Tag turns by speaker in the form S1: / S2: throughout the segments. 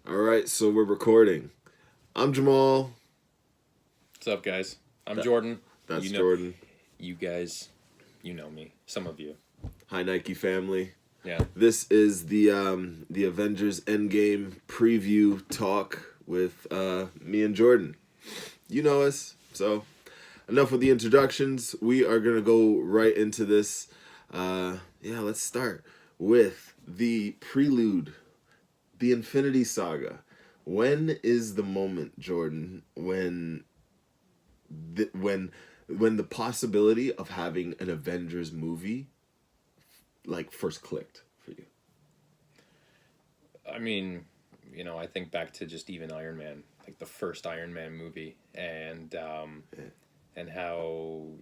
S1: All right, so we're recording. I'm Jamal.
S2: What's up, guys? I'm Jordan.
S1: That's Jordan.
S2: You guys, you know me. Some of you.
S1: Hi, Nike family.
S2: Yeah.
S1: This is the Avengers Endgame Preview talk with me and Jordan. You know us, so enough with the introductions. We are gonna go right into this. Let's start with the prelude, the Infinity Saga. When is the moment, Jordan, when the possibility of having an Avengers movie like first clicked for you?
S2: I mean, I think back to just even Iron Man, like the first Iron Man movie, and how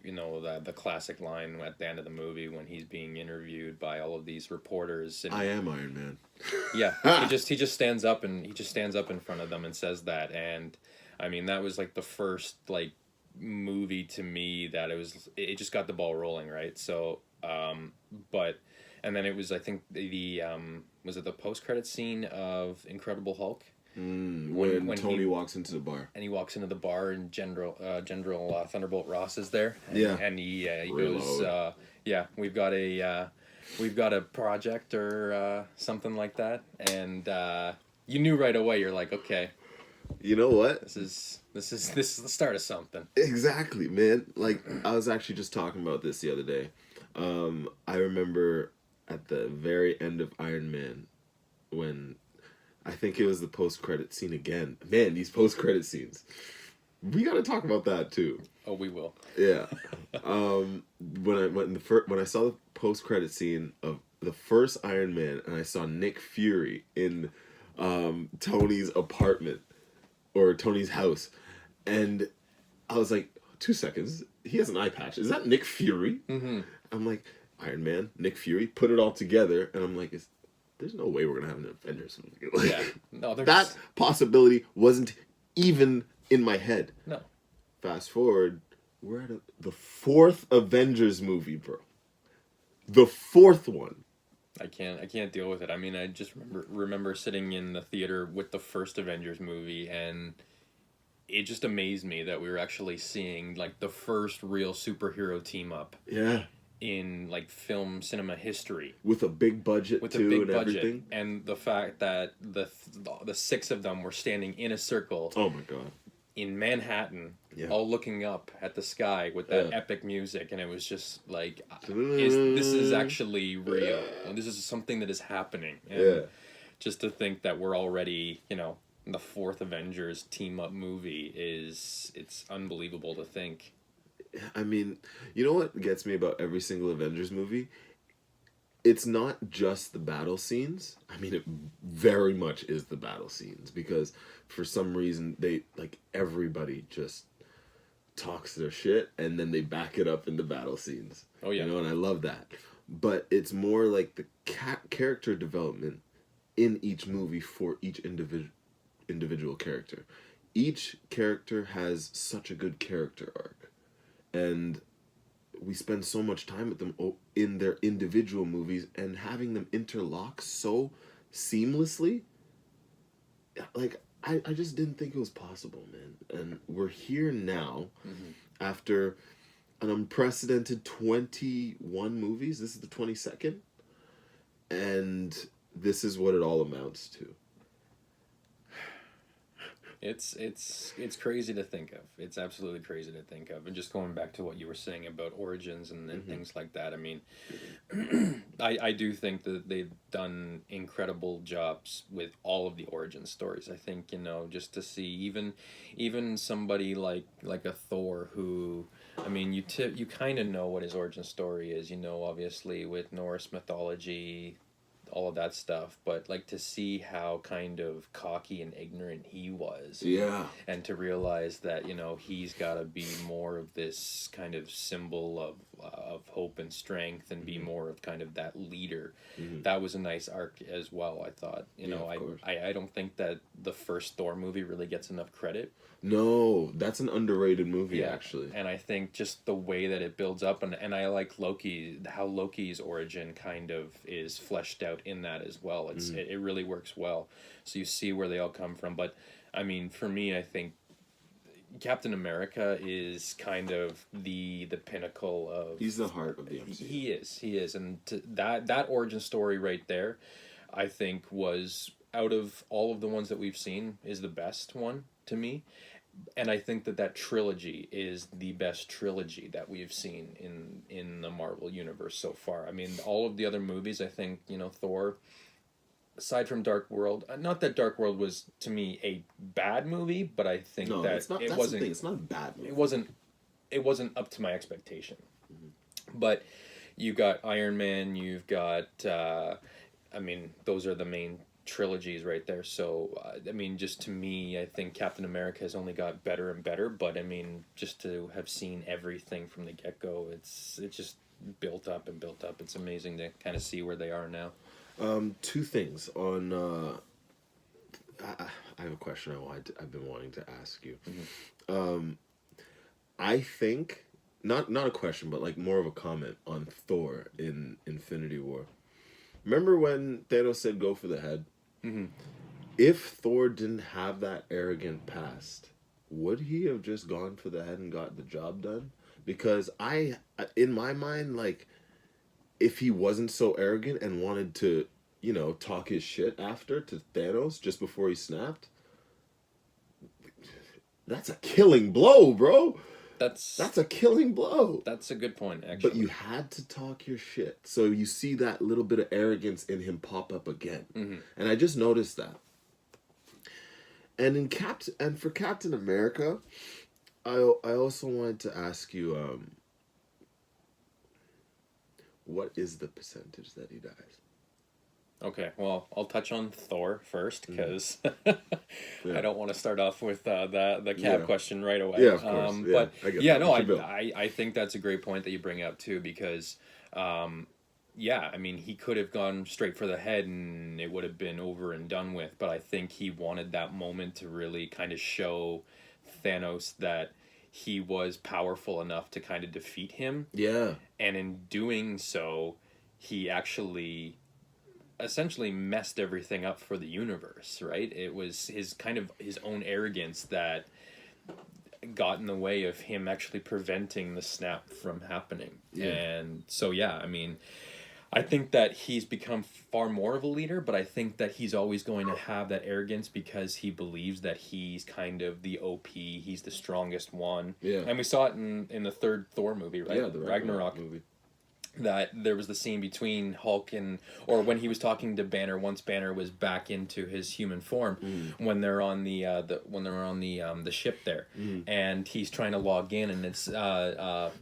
S2: the classic line at the end of the movie when he's being interviewed by all of these reporters. And
S1: I am Iron Man.
S2: Yeah, he just stands up in front of them and says that, and I mean that was like the first like movie to me that it just got the ball rolling, right? So but and then it was, I think, the was it the post credit scene of Incredible Hulk,
S1: when Tony walks into the bar
S2: and he walks into the bar and General Thunderbolt Ross is there, and,
S1: Yeah.
S2: and he
S1: Reload.
S2: goes, we've got a project or something like that, and you knew right away. You're like, okay,
S1: You know what?
S2: this is the start of something.
S1: Exactly, man. Like, I was actually just talking about this the other day. I remember at the very end of Iron Man, when I think it was the post-credit scene again. Man, these post-credit scenes. We got to talk about that too.
S2: Oh, we will.
S1: Yeah. When I saw the post-credit scene of the first Iron Man, and I saw Nick Fury in Tony's apartment or Tony's house, and I was like, 2 seconds, he has an eye patch. Is that Nick Fury?
S2: Mm-hmm.
S1: I'm like, Iron Man, Nick Fury, put it all together, and I'm like, there's no way we're gonna have an Avengers movie. Like,
S2: Yeah. No,
S1: that possibility wasn't even in my head.
S2: No.
S1: Fast forward, we're at the fourth Avengers movie, bro. The fourth one.
S2: I can't deal with it. I mean, I just remember sitting in the theater with the first Avengers movie, and it just amazed me that we were actually seeing like the first real superhero team up.
S1: Yeah.
S2: In like film cinema history,
S1: with a big budget everything,
S2: and the fact that the six of them were standing in a circle.
S1: Oh my god.
S2: In Manhattan,
S1: yeah.
S2: All looking up at the sky with that epic music, and it was just like, this is actually real, and this is something that is happening. And just to think that we're already, the fourth Avengers team up movie it's unbelievable to think.
S1: I mean, you know what gets me about every single Avengers movie? It's not just the battle scenes. I mean, it very much is the battle scenes, because for some reason everybody just talks their shit and then they back it up in the battle scenes.
S2: Oh yeah.
S1: And I love that. But it's more like the character development in each movie for each individual character. Each character has such a good character arc. And we spend so much time with them in their individual movies, and having them interlock so seamlessly, like, I just didn't think it was possible, man. And we're here now, after an unprecedented 21 movies. This is the 22nd, and this is what it all amounts to.
S2: It's crazy to think of. It's absolutely crazy to think of. And just going back to what you were saying about origins and things like that, I mean, I do think that they've done incredible jobs with all of the origin stories. I think, just to see even somebody like a Thor, who, I mean, you kind of know what his origin story is, obviously with Norse mythology, all of that stuff, but like to see how kind of cocky and ignorant he was, and to realize that he's got to be more of this kind of symbol hope and strength and be more of kind of that leader.
S1: Mm-hmm.
S2: That was a nice arc as well, I thought. You know,
S1: of course.
S2: I don't think that the first Thor movie really gets enough credit.
S1: No, that's an underrated movie, actually.
S2: And I think just the way that it builds up, and I like Loki, how Loki's origin kind of is fleshed out in that as well. It really works well. So you see where they all come from. But I mean, for me, I think Captain America is kind of the pinnacle of.
S1: He's the heart of the MCU.
S2: He is, and that origin story right there, I think was, out of all of the ones that we've seen, is the best one to me. And I think that trilogy is the best trilogy that we've seen in the Marvel universe so far. I mean, all of the other movies, I think, you know, Thor, aside from Dark World, not that Dark World was to me a bad movie, but I think that
S1: it's not,
S2: it
S1: that's
S2: wasn't.
S1: The thing. It's not a bad movie.
S2: It wasn't up to my expectation. But you've got Iron Man, you've got, I mean, those are the main trilogies right there. So, I mean, just to me, I think Captain America has only got better and better. But, I mean, just to have seen everything from the get-go, it's just built up and built up. It's amazing to kind of see where they are now.
S1: Two things on. I have a question I've been wanting to ask you.
S2: Mm-hmm.
S1: I think not a question, but like more of a comment on Thor in Infinity War. Remember when Thanos said, "Go for the head"?
S2: Mm-hmm.
S1: If Thor didn't have that arrogant past, would he have just gone for the head and got the job done? Because in my mind, like, if he wasn't so arrogant and wanted to, you know, talk his shit after to Thanos just before he snapped, that's a killing blow, bro. That's a killing blow.
S2: That's a good point, actually.
S1: But you had to talk your shit. So you see that little bit of arrogance in him pop up again.
S2: Mm-hmm.
S1: And I just noticed that. And for Captain America, I also wanted to ask you, what is the percentage that he dies?
S2: Okay, well, I'll touch on Thor first, because I don't want to start off with the Cap question right away.
S1: Yeah, of course.
S2: But
S1: I
S2: I think that's a great point that you bring up too, because I mean, he could have gone straight for the head and it would have been over and done with, but I think he wanted that moment to really kind of show Thanos that he was powerful enough to kind of defeat him.
S1: Yeah.
S2: And in doing so, he actually essentially messed everything up for the universe, right? It was his own arrogance that got in the way of him actually preventing the snap from happening. Yeah. And so, I mean, I think that he's become far more of a leader, but I think that he's always going to have that arrogance because he believes that he's kind of the OP, he's the strongest one.
S1: Yeah.
S2: And we saw it in the third Thor movie, right?
S1: Yeah, the Ragnarok movie.
S2: That there was the scene between Hulk or when he was talking to Banner once Banner was back into his human form, when they're on the ship there, and he's trying to log in, and it's the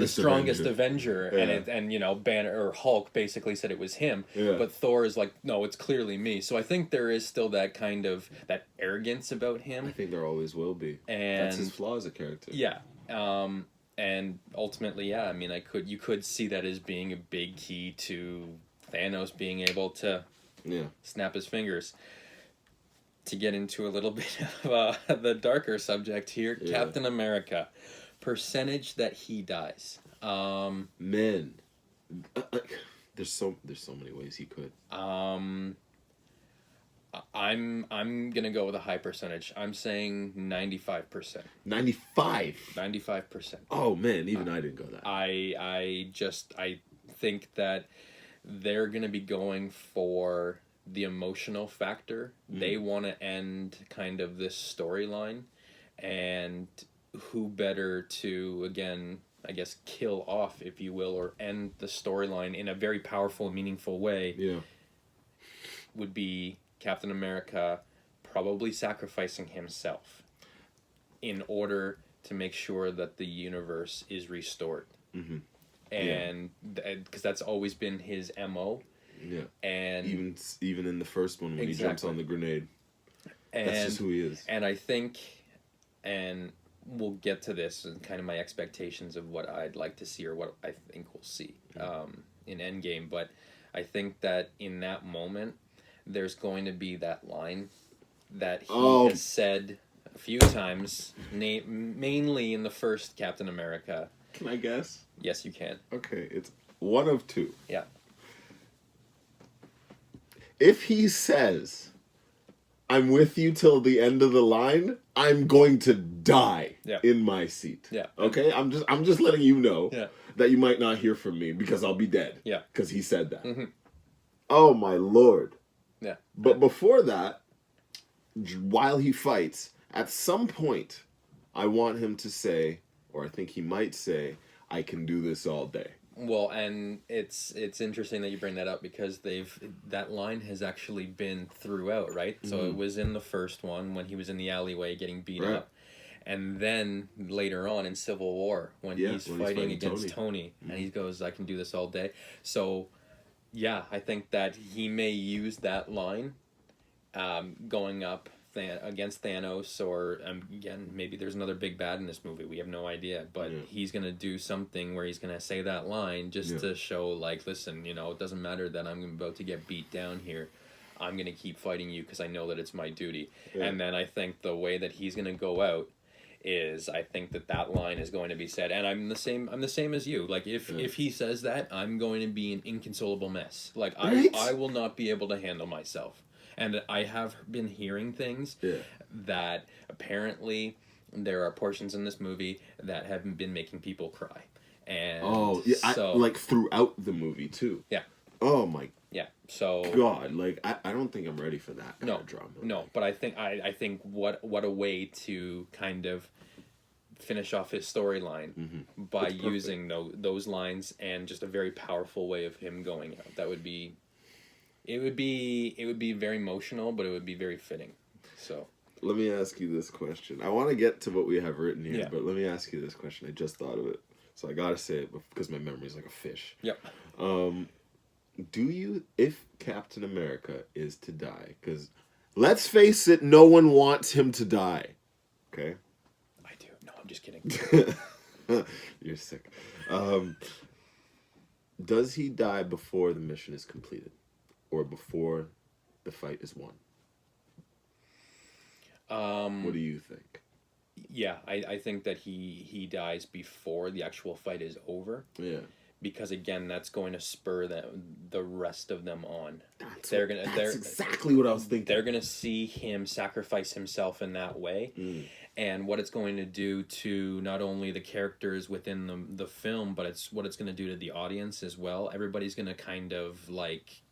S2: strongest Avenger.
S1: Yeah.
S2: and you know, Banner or Hulk basically said it was him, but Thor is like, no, it's clearly me. So I think there is still that kind of that arrogance about him.
S1: I think there always will be, and that's his flaw as a character.
S2: Yeah. And ultimately, I mean, you could see that as being a big key to Thanos being able to snap his fingers. To get into a little bit of the darker subject here, Captain America, percentage that he dies.
S1: Man, there's so many ways he could.
S2: I'm gonna go with a high percentage. I'm saying 95%.
S1: 95%. Oh man, even I didn't go that.
S2: I think that they're gonna be going for the emotional factor. They want to end kind of this storyline, and who better to, again, I guess, kill off, if you will, or end the storyline in a very powerful, meaningful way.
S1: Yeah,
S2: would be Captain America probably sacrificing himself in order to make sure that the universe is restored. Mm-hmm. And because that's always been his MO.
S1: Yeah.
S2: And
S1: even in the first one when he jumps on the grenade.
S2: And
S1: that's just who he is.
S2: And I think, and we'll get to this and kind of my expectations of what I'd like to see or what I think we'll see in Endgame. But I think that in that moment, there's going to be that line that he has said a few times, mainly in the first Captain America.
S1: Can I guess?
S2: Yes, you can.
S1: Okay, it's one of two.
S2: Yeah.
S1: If he says, "I'm with you till the end of the line," I'm going to die in my seat.
S2: Yeah.
S1: Okay? I'm just letting you know
S2: Yeah.
S1: that you might not hear from me because I'll be dead.
S2: Yeah.
S1: Because he said that.
S2: Mm-hmm.
S1: Oh my lord.
S2: Yeah.
S1: But before that, while he fights, at some point, I want him to say, or I think he might say, "I can do this all day."
S2: Well, and it's interesting that you bring that up because that line has actually been throughout, right? So it was in the first one when he was in the alleyway getting beat up, and then later on in Civil War when he's fighting against Tony and he goes, "I can do this all day." So, yeah, I think that he may use that line, going up against Thanos, or again, maybe there's another big bad in this movie. We have no idea, but he's gonna do something where he's gonna say that line just to show, like, listen, you know, it doesn't matter that I'm about to get beat down here. I'm gonna keep fighting you because I know that it's my duty. And then I think the way that he's gonna go out is, I think that line is going to be said, and I'm the same as you. Like, if he says that, I'm going to be an inconsolable mess. Like, I will not be able to handle myself. And I have been hearing things that apparently there are portions in this movie that have been making people cry. And
S1: like throughout the movie too.
S2: Yeah.
S1: Oh my.
S2: Yeah. So
S1: God, like I don't think I'm ready for that kind of drama.
S2: No, but I think what a way to kind of finish off his storyline by using those lines, and just a very powerful way of him going out. That would be. It would be very emotional, but it would be very fitting. So
S1: let me ask you this question. I want to get to what we have written here, but let me ask you this question. I just thought of it, so I gotta say it because my memory's like a fish.
S2: Yep.
S1: Do you, if Captain America is to die, because let's face it, no one wants him to die. Okay.
S2: I do. No, I'm just kidding.
S1: You're sick. Does he die before the mission is completed? Or before the fight is won? What do you think?
S2: Yeah, I think that he dies before the actual fight is over.
S1: Yeah.
S2: Because again, that's going to spur the rest of them on.
S1: That's exactly what I was thinking.
S2: They're gonna see him sacrifice himself in that way. And what it's going to do to not only the characters within the film, but it's what it's going to do to the audience as well. Everybody's going to kind of like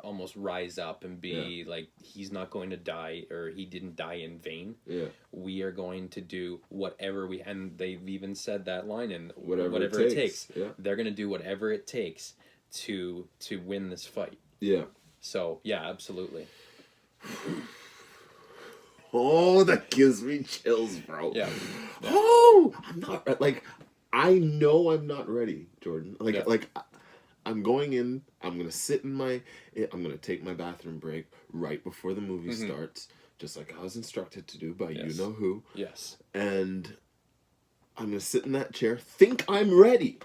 S2: almost rise up and be like, he's not going to die, or he didn't die in vain. Yeah. We are going to do whatever and they've even said that line in whatever it takes. Yeah. They're going to do whatever it takes to win this fight. Yeah. So, yeah, absolutely.
S1: Oh, that gives me chills, bro.
S2: Yeah.
S1: Oh, I'm not, like, I know I'm not ready, Jordan. Like, I'm going in, I'm going to take my bathroom break right before the movie starts, just like I was instructed to do by you-know-who.
S2: Yes.
S1: And I'm going to sit in that chair, think I'm ready,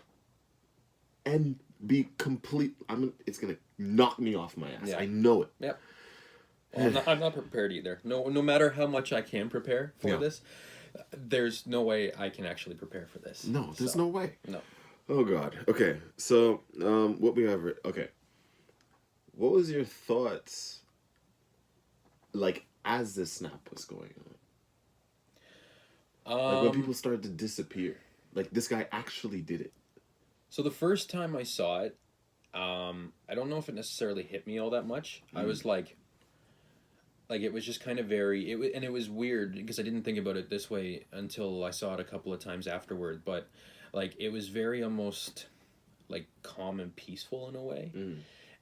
S1: and be complete. It's going to knock me off my ass. Yeah. I know it.
S2: Yep. Well, I'm not prepared either. No matter how much I can prepare for this, there's no way I can actually prepare for this.
S1: No, there's no way.
S2: No.
S1: Oh God. Okay. So, what we have? Okay. What was your thoughts, like, as this snap was going on? Like when people started to disappear, like this guy actually did it.
S2: So the first time I saw it, I don't know if it necessarily hit me all that much. I was like it was just kind of and it was weird because I didn't think about it this way until I saw it a couple of times afterward, but like it was very almost like calm and peaceful in a way.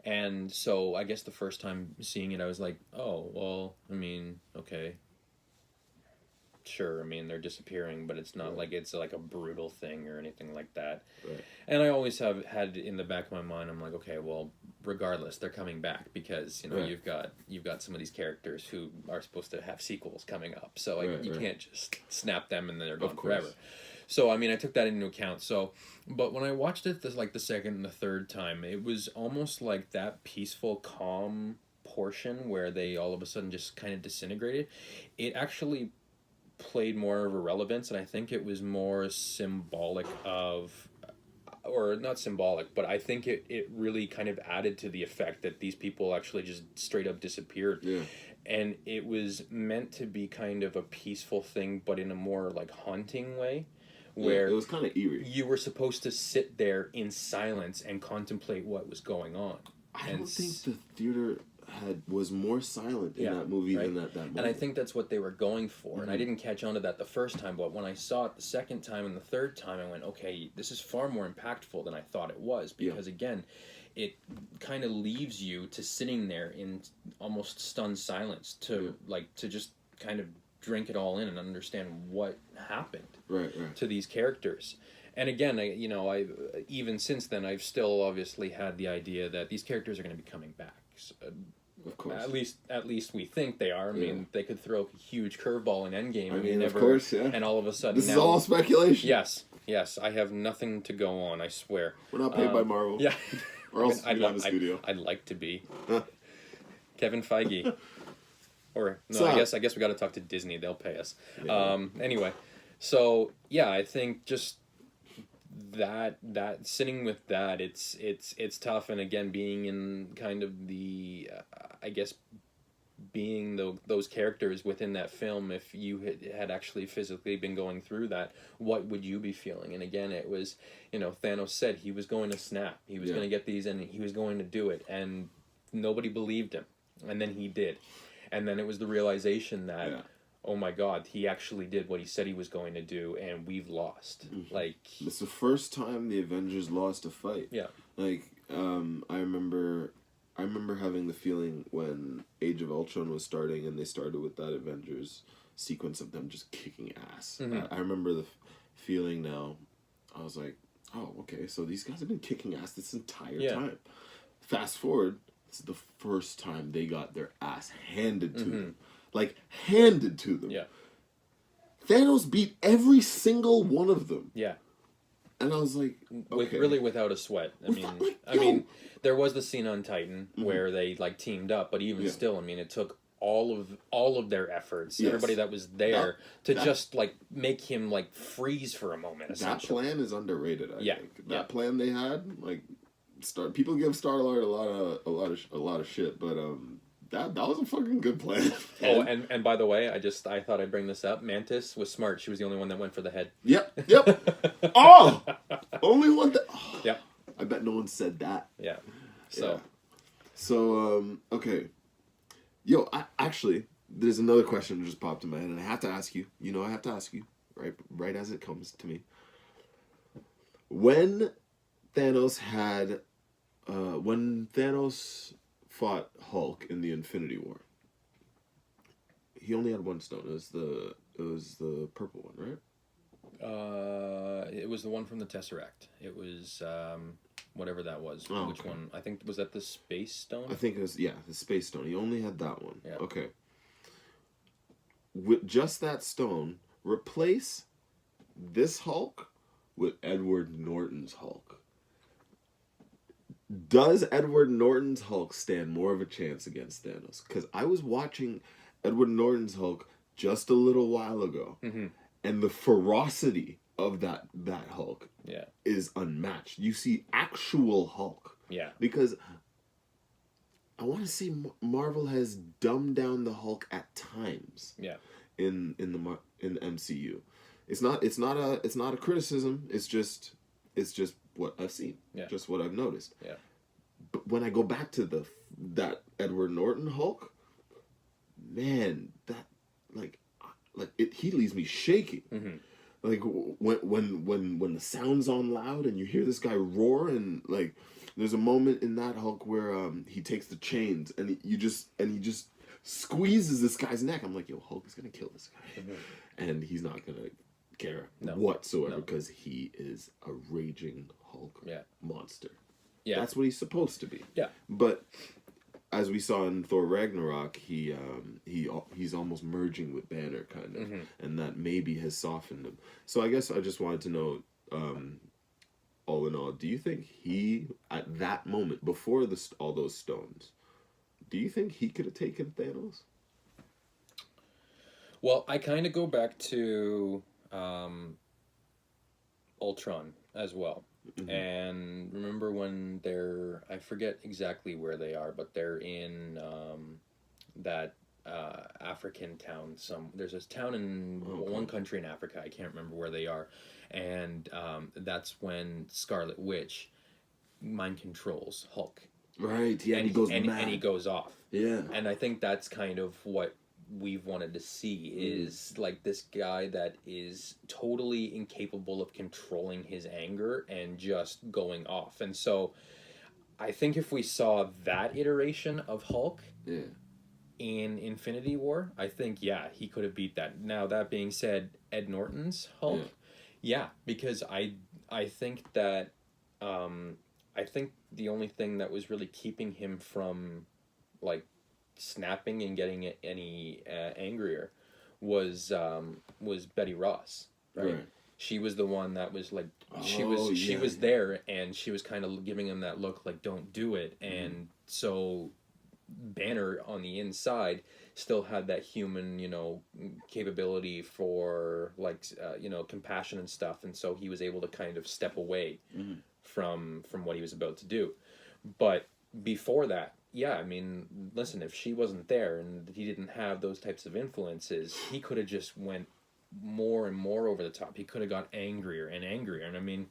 S2: And so I guess the first time seeing it, I was like, oh, well, I mean, okay. sure, I mean, they're disappearing, but it's not like it's like a brutal thing or anything like that.
S1: Right.
S2: And I always have had in the back of my mind, I'm like, okay, well, regardless, they're coming back because you know
S1: Right.
S2: you've got some of these characters who are supposed to have sequels coming up, so like
S1: Right,
S2: you
S1: right.
S2: can't just snap them and then they're gone
S1: Of course.
S2: forever. So I mean, I took that into account. So, but when I watched it, like the second and the third time, it was almost like that peaceful, calm portion where they all of a sudden just kind of disintegrated. It actually played more of a relevance, and I think it was more symbolic of, or not symbolic, but I think it really kind of added to the effect that these people actually just straight up disappeared.
S1: Yeah.
S2: And it was meant to be kind of a peaceful thing, but in a more like haunting way, where
S1: it was kind of eerie.
S2: you were supposed to sit there in silence and contemplate what was going on.
S1: I don't think the theater was more silent in that movie than that moment.
S2: And I think that's what they were going for. And I didn't catch on to that the first time, but when I saw it the second time and the third time, I went, okay, this is far more impactful than I thought it was. Because again, it kind of leaves you to sitting there in almost stunned silence to to just kind of drink it all in and understand what happened to these characters. And again, I even since then, I've still obviously had the idea that these characters are going to be coming back. So,
S1: of course.
S2: At least we think they are. I mean, they could throw a huge curveball in Endgame.
S1: I mean, of course, yeah.
S2: And all of a sudden,
S1: this is all speculation.
S2: Yes. I have nothing to go on. I swear.
S1: We're not paid by Marvel.
S2: Yeah.
S1: Or else we'd have a studio.
S2: I'd like to be. Kevin Feige. Or no,
S1: So,
S2: I guess we got to talk to Disney. They'll pay us. Yeah. Anyway, so yeah, I think just that sitting with that, it's tough. And again, being in kind of the I guess being those characters within that film, if you had actually physically been going through that, what would you be feeling? And again, it was, Thanos said he was going to snap, he was going to get these, and he was going to do it, and nobody believed him, and then he did, and then it was the realization that oh my God, he actually did what he said he was going to do, and we've lost. Like,
S1: it's the first time the Avengers lost a fight. Like, I remember having the feeling when Age of Ultron was starting and they started with that Avengers sequence of them just kicking ass. I remember the feeling now. I was like, oh, okay, so these guys have been kicking ass this entire time. Fast forward, this is the first time they got their ass handed to them. Like, handed to them. Thanos beat every single one of them. And I was like, okay.
S2: Really without a sweat. I mean, there was the scene on Titan where they like teamed up, but even still, I mean, it took all of their efforts, everybody that was there, to just like make him like freeze for a moment.
S1: That plan is underrated. I think that plan they had, like, people give Star-Lord a lot of shit, but that was a fucking good plan.
S2: Oh, and by the way, I thought I'd bring this up. Mantis was smart. She was the only one that went for the head.
S1: Yep. Oh! Only one that... Oh,
S2: yep.
S1: I bet no one said that.
S2: So,
S1: okay. Yo, actually, there's another question that just popped in my head, and I have to ask you. I have to ask you, right as it comes to me. When Thanos fought Hulk in the Infinity War, he only had one stone. It was the purple one, right?
S2: It was the one from the Tesseract. It was whatever that was.
S1: Oh,
S2: Which one? I think, was that the Space Stone?
S1: I think it was, the Space Stone. He only had that one.
S2: Yeah.
S1: Okay. With just that stone, replace this Hulk with Edward Norton's Hulk. Does Edward Norton's Hulk stand more of a chance against Thanos? Because I was watching Edward Norton's Hulk just a little while ago, and the ferocity of that Hulk is unmatched. You see actual Hulk. Because I want to say Marvel has dumbed down the Hulk at times. In the MCU, it's not a criticism. It's just what I've seen. Just what I've noticed. But when I go back to that Edward Norton Hulk, man, that he leaves me shaking. Like when the sound's on loud and you hear this guy roar, and there's a moment in that Hulk where he takes the chains and he just squeezes this guy's neck. I'm like, yo, Hulk is gonna kill this guy,
S2: Mm-hmm.
S1: and he's not gonna care
S2: No.
S1: whatsoever
S2: No.
S1: because he is a raging Hulk
S2: Yeah.
S1: monster.
S2: Yeah.
S1: That's what he's supposed to be.
S2: Yeah.
S1: But as we saw in Thor Ragnarok, he's almost merging with Banner, kind of,
S2: Mm-hmm.
S1: and that maybe has softened him. So I guess I just wanted to know, all in all, do you think he, at that moment before all those stones, do you think he could have taken Thanos?
S2: Well, I kind of go back to Ultron as well.
S1: Mm-hmm.
S2: And remember when I forget exactly where they are, but they're in that African town. There's this town in one country in Africa. I can't remember where they are, and that's when Scarlet Witch mind controls Hulk.
S1: Right. Yeah.
S2: And
S1: he goes mad.
S2: And he goes off.
S1: Yeah.
S2: And I think that's kind of what we've wanted to see is like this guy that is totally incapable of controlling his anger and just going off. And so I think if we saw that iteration of Hulk in Infinity War, I think he could have beat that. Now that being said, Ed Norton's Hulk, because I think that I think the only thing that was really keeping him from like snapping and getting any angrier was Betty Ross, right? She was the one that was like she was there, and she was kind of giving him that look like don't do it, and so Banner on the inside still had that human capability for like compassion and stuff, and so he was able to kind of step away from what he was about to do. But before that, I mean, listen, if she wasn't there and he didn't have those types of influences, he could have just went more and more over the top. He could have got angrier and angrier. And I mean,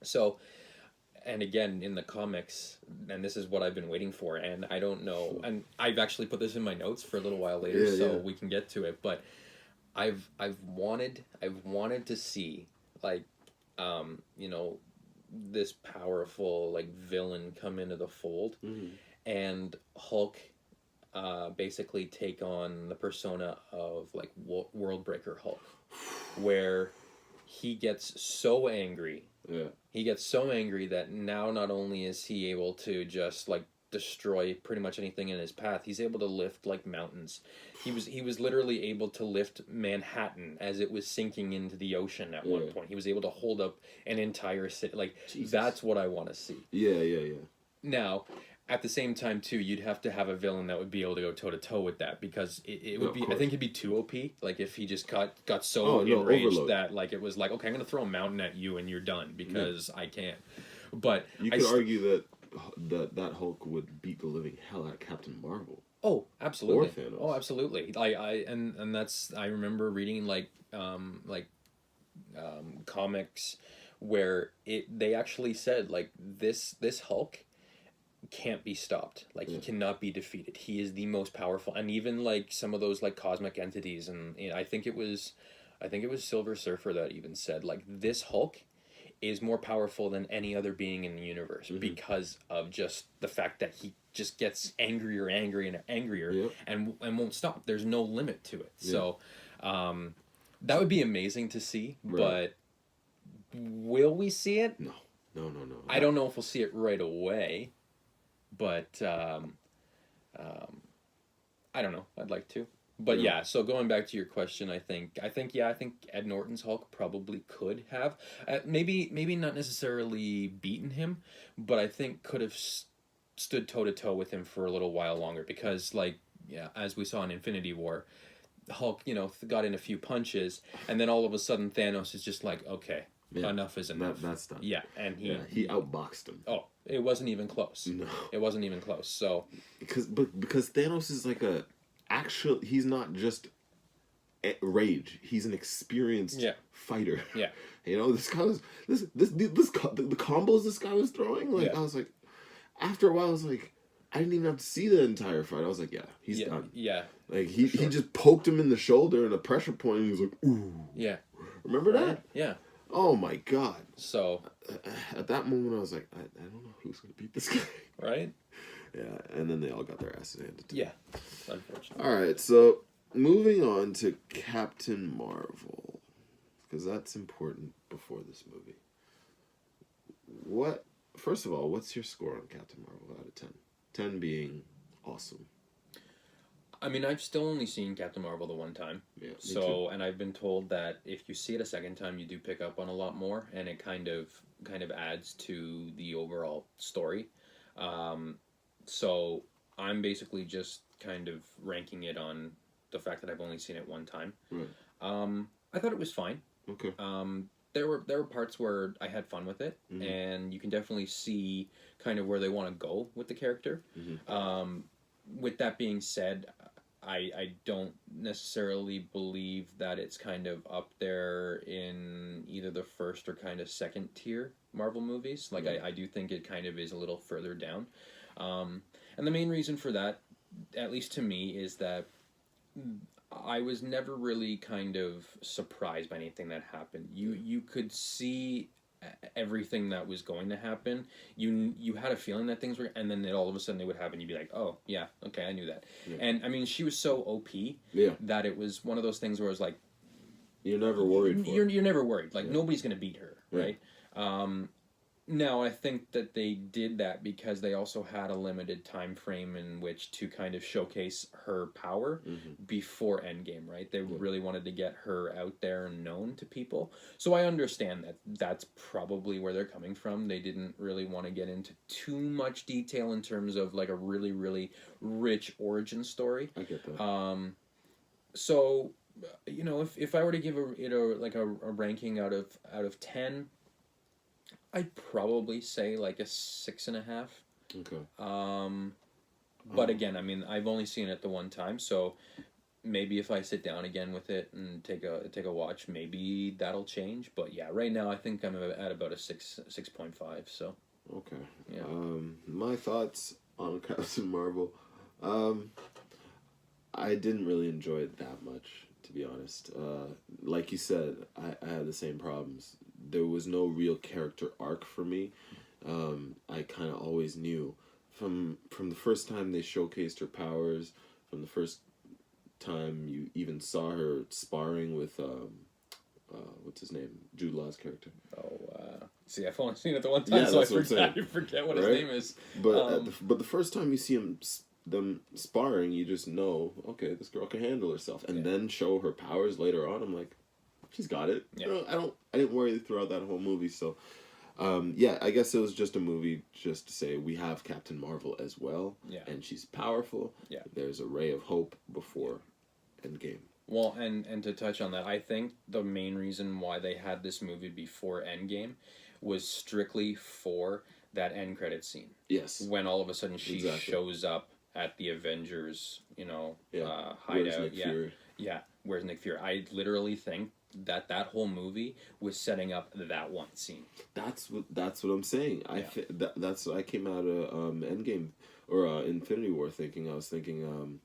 S2: so, and again, in the comics, and this is what I've been waiting for, and I don't know, and I've actually put this in my notes for a little while later, we can get to it, but I've wanted to see, like, this powerful, like, villain come into the fold, and Hulk basically take on the persona of like World Breaker Hulk, where he gets so angry. He gets so angry that now not only is he able to just like destroy pretty much anything in his path, he's able to lift like mountains. He was literally able to lift Manhattan as it was sinking into the ocean at one point. He was able to hold up an entire city. Like, Jesus. That's what I want to see. Yeah. Now, at the same time, too, you'd have to have a villain that would be able to go toe-to-toe with that, because it would be... I think it'd be too OP. Like, if he just got so enraged overload. That, like, it was like, okay, I'm going to throw a mountain at you and you're done, because I can't. But...
S1: You could argue that Hulk would beat the living hell out of Captain Marvel.
S2: Oh, absolutely.
S1: Or Thanos.
S2: Oh, absolutely. And that's... I remember reading, comics where they actually said, like, this Hulk can't be stopped. Like, he cannot be defeated. He is the most powerful. And even like some of those like cosmic entities, and I think it was Silver Surfer that even said, like, this Hulk is more powerful than any other being in the universe, because of just the fact that he just gets angrier and won't stop. There's no limit to it. So that would be amazing to see, but will we see it?
S1: No.
S2: I don't know if we'll see it right away. But I don't know. I'd like to. But so going back to your question, I think Ed Norton's Hulk probably could have maybe not necessarily beaten him, but I think could have stood toe to toe with him for a little while longer, because as we saw in Infinity War, Hulk got in a few punches, and then all of a sudden Thanos is just like, okay. Yeah, enough is enough.
S1: That's done.
S2: Yeah, and
S1: he outboxed him.
S2: Oh, it wasn't even close.
S1: No,
S2: it wasn't even close. So
S1: because Thanos is like he's not just rage. He's an experienced fighter.
S2: Yeah,
S1: this guy was the combos this guy was throwing. Like I was like, after a while, I was like, I didn't even have to see the entire fight. I was like, he's done.
S2: Yeah,
S1: like he just poked him in the shoulder and a pressure point, and he was like, ooh.
S2: Yeah,
S1: remember that?
S2: Yeah.
S1: Oh my God!
S2: So
S1: at that moment, I was like, I don't know who's gonna beat this guy.
S2: Right?
S1: Yeah, and then they all got their asses handed to them.
S2: Unfortunately.
S1: All right, so moving on to Captain Marvel, because that's important before this movie. What? First of all, what's your score on Captain Marvel out of 10? 10 being awesome.
S2: I mean, I've still only seen Captain Marvel the one time.
S1: Yeah.
S2: So, and I've been told that if you see it a second time, you do pick up on a lot more, and it kind of adds to the overall story. So I'm basically just kind of ranking it on the fact that I've only seen it one time.
S1: Right.
S2: I thought it was fine.
S1: Okay.
S2: There were parts where I had fun with it, and you can definitely see kind of where they want to go with the character. With that being said, I don't necessarily believe that it's kind of up there in either the first or kind of second tier Marvel movies. Like, I do think it kind of is a little further down. And the main reason for that, at least to me, is that I was never really kind of surprised by anything that happened. You could see everything that was going to happen. You had a feeling that things were, and then all of a sudden they would happen. You'd be like, oh yeah, okay, I knew that. Yeah. And I mean, she was so OP that it was one of those things where it was like,
S1: you're never worried.
S2: You're never worried. Like nobody's gonna beat her, right? Now, I think that they did that because they also had a limited time frame in which to kind of showcase her power before Endgame, right? They really wanted to get her out there and known to people. So I understand that that's probably where they're coming from. They didn't really want to get into too much detail in terms of like a really, really rich origin story.
S1: I get that.
S2: So, you know, if I were to give it a ranking out of 10, I'd probably say like a 6.5.
S1: Okay.
S2: But again, I mean, I've only seen it the one time, so maybe if I sit down again with it and take a watch, maybe that'll change. But yeah, right now I think I'm at about a 6.5. So.
S1: Okay.
S2: Yeah.
S1: My thoughts on Captain Marvel. I didn't really enjoy it that much, to be honest. Like you said, I had the same problems. There was no real character arc for me. I kind of always knew from the first time they showcased her powers, from the first time you even saw her sparring with what's his name, Jude Law's character.
S2: See, I've only seen it the one time, so I forget what his name is.
S1: But but the first time you see them sparring, you just know, okay, this girl can handle herself, and then show her powers later on. I'm like, she's got it. Yeah. You know, I didn't worry throughout that whole movie. So, I guess it was just a movie just to say we have Captain Marvel as well, and she's powerful. Yeah, there's a ray of hope before Endgame.
S2: Well, and to touch on that, I think the main reason why they had this movie before Endgame was strictly for that end credit scene.
S1: Yes,
S2: when all of a sudden she shows up at the Avengers, hideout.
S1: Where's Nick Fury?
S2: Yeah, where's Nick Fury? I literally think that whole movie was setting up that one scene.
S1: That's what I'm saying. That's what I came out of Endgame or Infinity War thinking. I was thinking,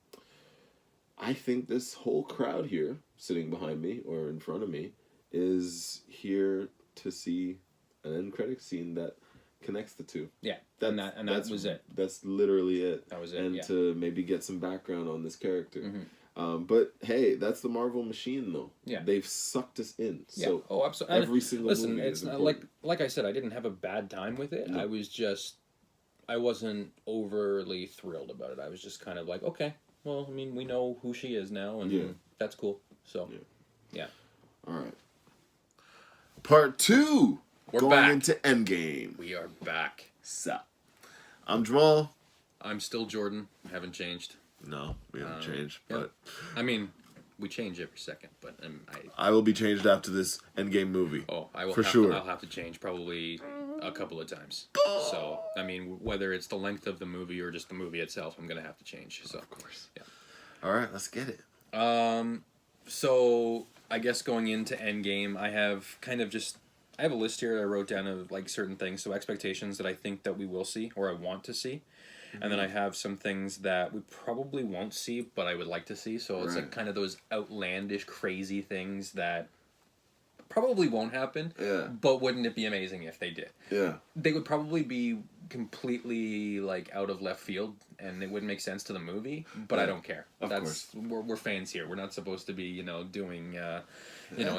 S1: I think this whole crowd here sitting behind me or in front of me is here to see an end credit scene that connects the two.
S2: Yeah, and that was it.
S1: That's literally it.
S2: That was it.
S1: And to maybe get some background on this character. But hey, that's the Marvel machine, though. Yeah, they've sucked us in.
S2: Yeah.
S1: So
S2: absolutely.
S1: Every single movie
S2: it's
S1: is important.
S2: like I said, I didn't have a bad time with it. No. I wasn't overly thrilled about it. I was just kind of like, okay, well, I mean, we know who she is now, and that's cool. So, yeah.
S1: All right. Part 2.
S2: We're
S1: going
S2: back
S1: into Endgame.
S2: We are back.
S1: So, I'm Jamal.
S2: I'm still Jordan. I haven't changed.
S1: No, we haven't changed. But
S2: I mean, we change every second. But
S1: I will be changed after this Endgame movie.
S2: Oh, I will. I'll have to change probably a couple of times. So I mean, whether it's the length of the movie or just the movie itself, I'm gonna have to change. So
S1: of course,
S2: yeah.
S1: All right, let's get it.
S2: So I guess going into Endgame, I have a list here I wrote down of like certain things. So expectations that I think that we will see or I want to see. And then I have some things that we probably won't see, but I would like to see. So it's like kind of those outlandish, crazy things that probably won't happen.
S1: Yeah.
S2: But wouldn't it be amazing if they did?
S1: Yeah.
S2: They would probably be completely like out of left field, and it wouldn't make sense to the movie. But I don't care.
S1: Of course.
S2: We're fans here. We're not supposed to be doing a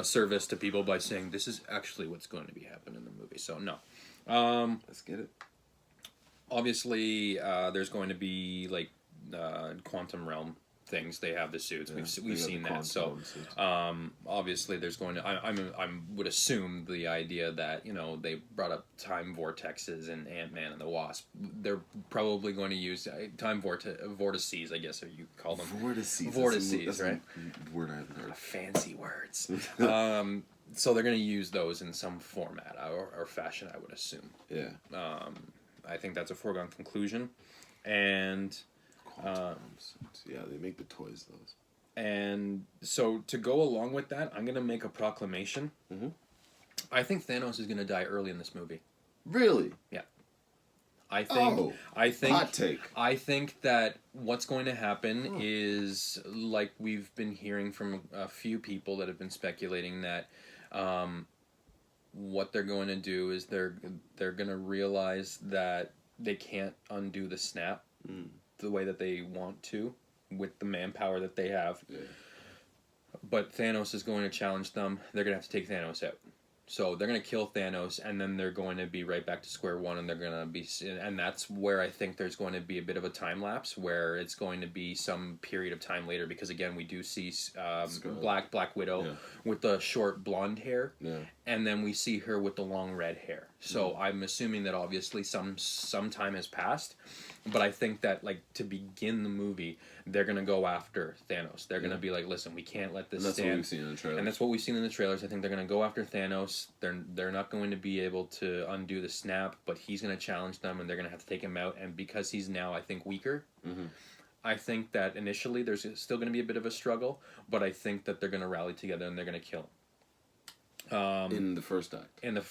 S2: service to people by saying this is actually what's going to be happening in the movie. So no.
S1: Let's get it.
S2: Obviously, there's going to be like quantum realm things. They have the suits. We've seen that. So obviously, there's going to. I would assume the idea that they brought up time vortexes and Ant-Man and the Wasp. They're probably going to use time vortices. I guess you call them vortices,
S1: that's
S2: right?
S1: A word I haven't heard.
S2: Fancy words. So they're going to use those in some format or fashion, I would assume.
S1: Yeah.
S2: I think that's a foregone conclusion. And
S1: yeah, they make the toys those.
S2: And so to go along with that, I'm going to make a proclamation.
S1: Mm-hmm.
S2: I think Thanos is going to die early in this movie.
S1: Really?
S2: Yeah. I think
S1: hot take.
S2: I think that what's going to happen is, like we've been hearing from a few people that have been speculating, that what they're going to do is they're going to realize that they can't undo the snap the way that they want to with the manpower that they have.
S1: Yeah.
S2: But Thanos is going to challenge them. They're going to have to take Thanos out. So they're going to kill Thanos, and then they're going to be right back to square one, and they're going to be... And that's where I think there's going to be a bit of a time lapse, where it's going to be some period of time later, because, again, we do see Black Widow with the short blonde hair, and then we see her with the long red hair. So I'm assuming that, obviously, some time has passed, but I think that, like, to begin the movie, they're going to go after Thanos. They're going to be like, listen, we can't let this stand.
S1: What we've seen in the trailers.
S2: And that's what we've seen in the trailers. I think they're going to go after Thanos. They're not going to be able to undo the snap, but he's going to challenge them, and they're going to have to take him out. And because he's now, I think, weaker, I think that initially there's still going to be a bit of a struggle, but I think that they're going to rally together and they're going to kill him.
S1: In the first act.
S2: In the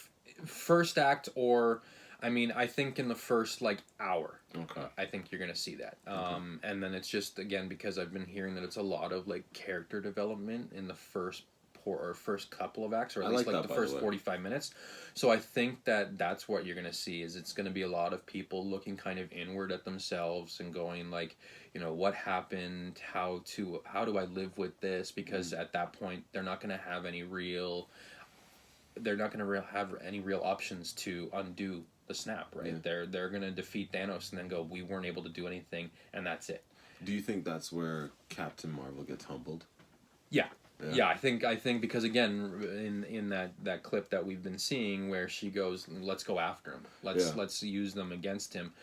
S2: first act, or... I mean, I think in the first, hour, I think you're going to see that. And then it's just, again, because I've been hearing that it's a lot of, character development in the first couple of acts, or at least, the first 45 minutes. So I think that that's what you're going to see, is it's going to be a lot of people looking kind of inward at themselves and going, what happened? How do I live with this? Because at that point, they're not going to have any real... They're not going to have any real options to undo the snap, right? Yeah. They're going to defeat Thanos and then go, we weren't able to do anything, and that's it.
S1: Do you think that's where Captain Marvel gets humbled?
S2: Yeah. I think because, again, in that clip that we've been seeing where she goes, let's go after him. Let's use them against him.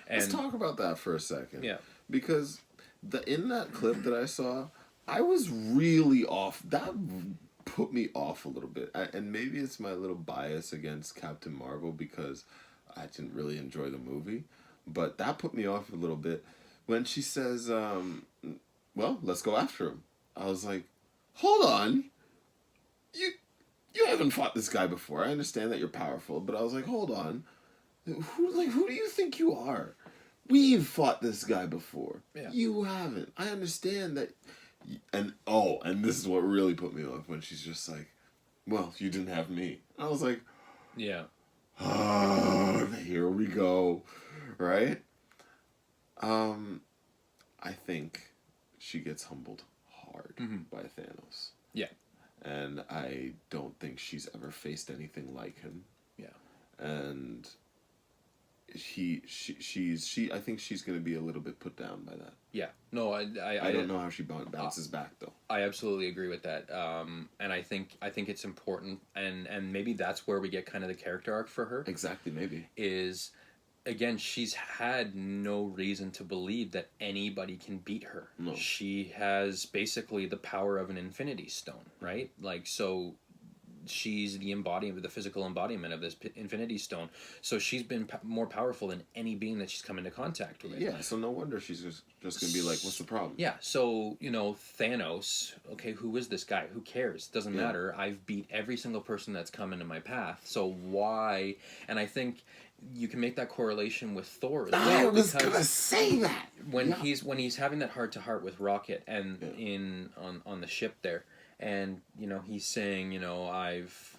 S2: And
S1: let's talk about that for a second.
S2: Yeah.
S1: Because in that clip that I saw, I was really off. That put me off a little bit. And maybe it's my little bias against Captain Marvel because I didn't really enjoy the movie. But that put me off a little bit. When she says, well, let's go after him. I was like, hold on. You haven't fought this guy before. I understand that you're powerful. But I was like, hold on. Who do you think you are? We've fought this guy before. Yeah. You haven't. I understand that. And this is what really put me off, when she's just like, well, you didn't have me. I was like,
S2: yeah.
S1: Oh, here we go. Right? I think she gets humbled hard by Thanos.
S2: Yeah.
S1: And I don't think she's ever faced anything like him.
S2: Yeah.
S1: And I think she's going to be a little bit put down by that.
S2: Yeah. No, I
S1: don't know how she bounces back, though.
S2: I absolutely agree with that. And I think it's important, and maybe that's where we get kind of the character arc for her.
S1: Exactly, maybe.
S2: Is, again, she's had no reason to believe that anybody can beat her.
S1: No.
S2: She has basically the power of an Infinity Stone, right? So she's the physical embodiment of this Infinity Stone. So she's been more powerful than any being that she's come into contact with.
S1: Yeah, so no wonder she's just going to be like, what's the problem?
S2: Yeah, so, Thanos, okay, who is this guy? Who cares? Doesn't matter. I've beat every single person that's come into my path. So why? And I think you can make that correlation with Thor as well.
S1: I was going to say that!
S2: When he's having that heart-to-heart with Rocket and on the ship there, and he's saying, I've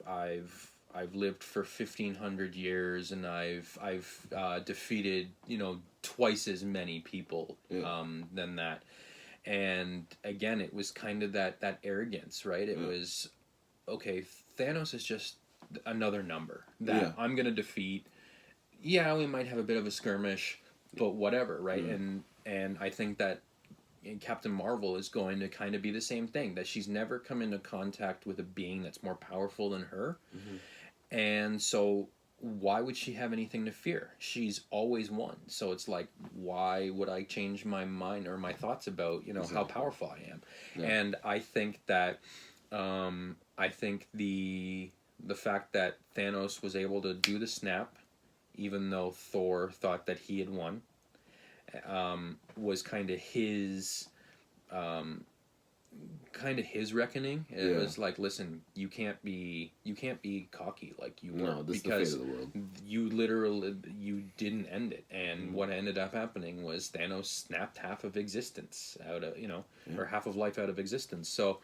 S2: lived for 1,500 years, and I've defeated twice as many people than that. And again, it was kind of that arrogance, right? It was, okay, Thanos is just another number that I'm gonna defeat. Yeah, we might have a bit of a skirmish, but whatever, right? And I think that Captain Marvel is going to kind of be the same thing, that she's never come into contact with a being that's more powerful than her. And so why would she have anything to fear? She's always won. So it's like, why would I change my mind or my thoughts about, how powerful I am? Yeah. And I think that the fact that Thanos was able to do the snap, even though Thor thought that he had won, was kind of his reckoning. It was like, listen, you can't be cocky like you were, because the fate of the world. You didn't end it, and what ended up happening was Thanos snapped half of existence out of or half of life out of existence. So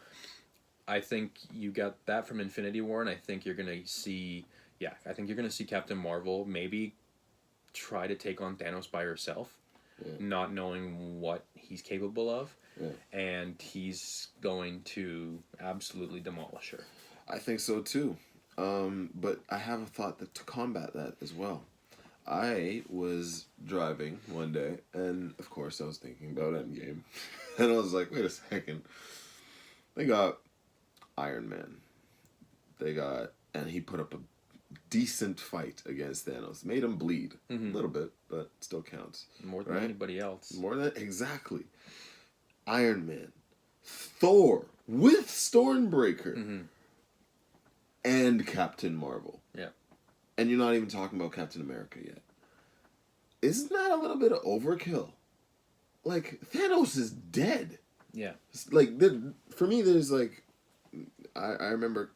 S2: I think you got that from Infinity War, and I think you're gonna see Captain Marvel maybe try to take on Thanos by herself, not knowing what he's capable of. And he's going to absolutely demolish her.
S1: I think so too. But I have a thought to combat that as well. I was driving one day, and of course I was thinking about Endgame. And I was like, wait a second. They got Iron Man. And he put up a decent fight against Thanos. Made him bleed a little bit, but still counts.
S2: More than anybody else.
S1: Exactly. Iron Man, Thor with Stormbreaker, and Captain Marvel.
S2: Yeah.
S1: And you're not even talking about Captain America yet. Isn't that a little bit of overkill? Like, Thanos is dead.
S2: Yeah.
S1: Like, for me, there's like, I remember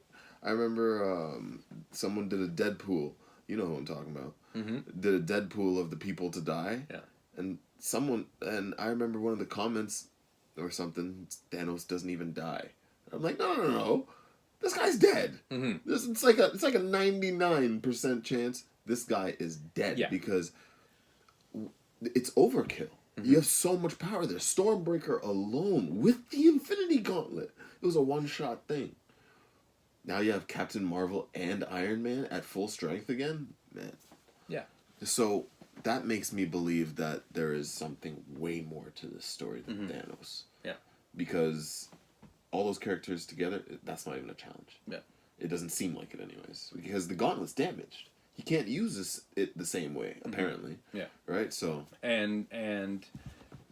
S1: someone did a Deadpool. You know who I'm talking about. Did a Deadpool of the people to die.
S2: Yeah. And
S1: I remember one of the comments or something, Thanos doesn't even die. I'm like, no. This guy's dead. It's like a 99% chance this guy is dead, because it's overkill. You have so much power there. Stormbreaker alone with the Infinity Gauntlet, it was a one-shot thing. Now you have Captain Marvel and Iron Man at full strength again, man. Yeah. So that makes me believe that there is something way more to this story than Thanos. Yeah. Because all those characters together, that's not even a challenge. Yeah. It doesn't seem like it anyways. Because the gauntlet's damaged. He can't use it the same way, apparently. Yeah. Right? So.
S2: And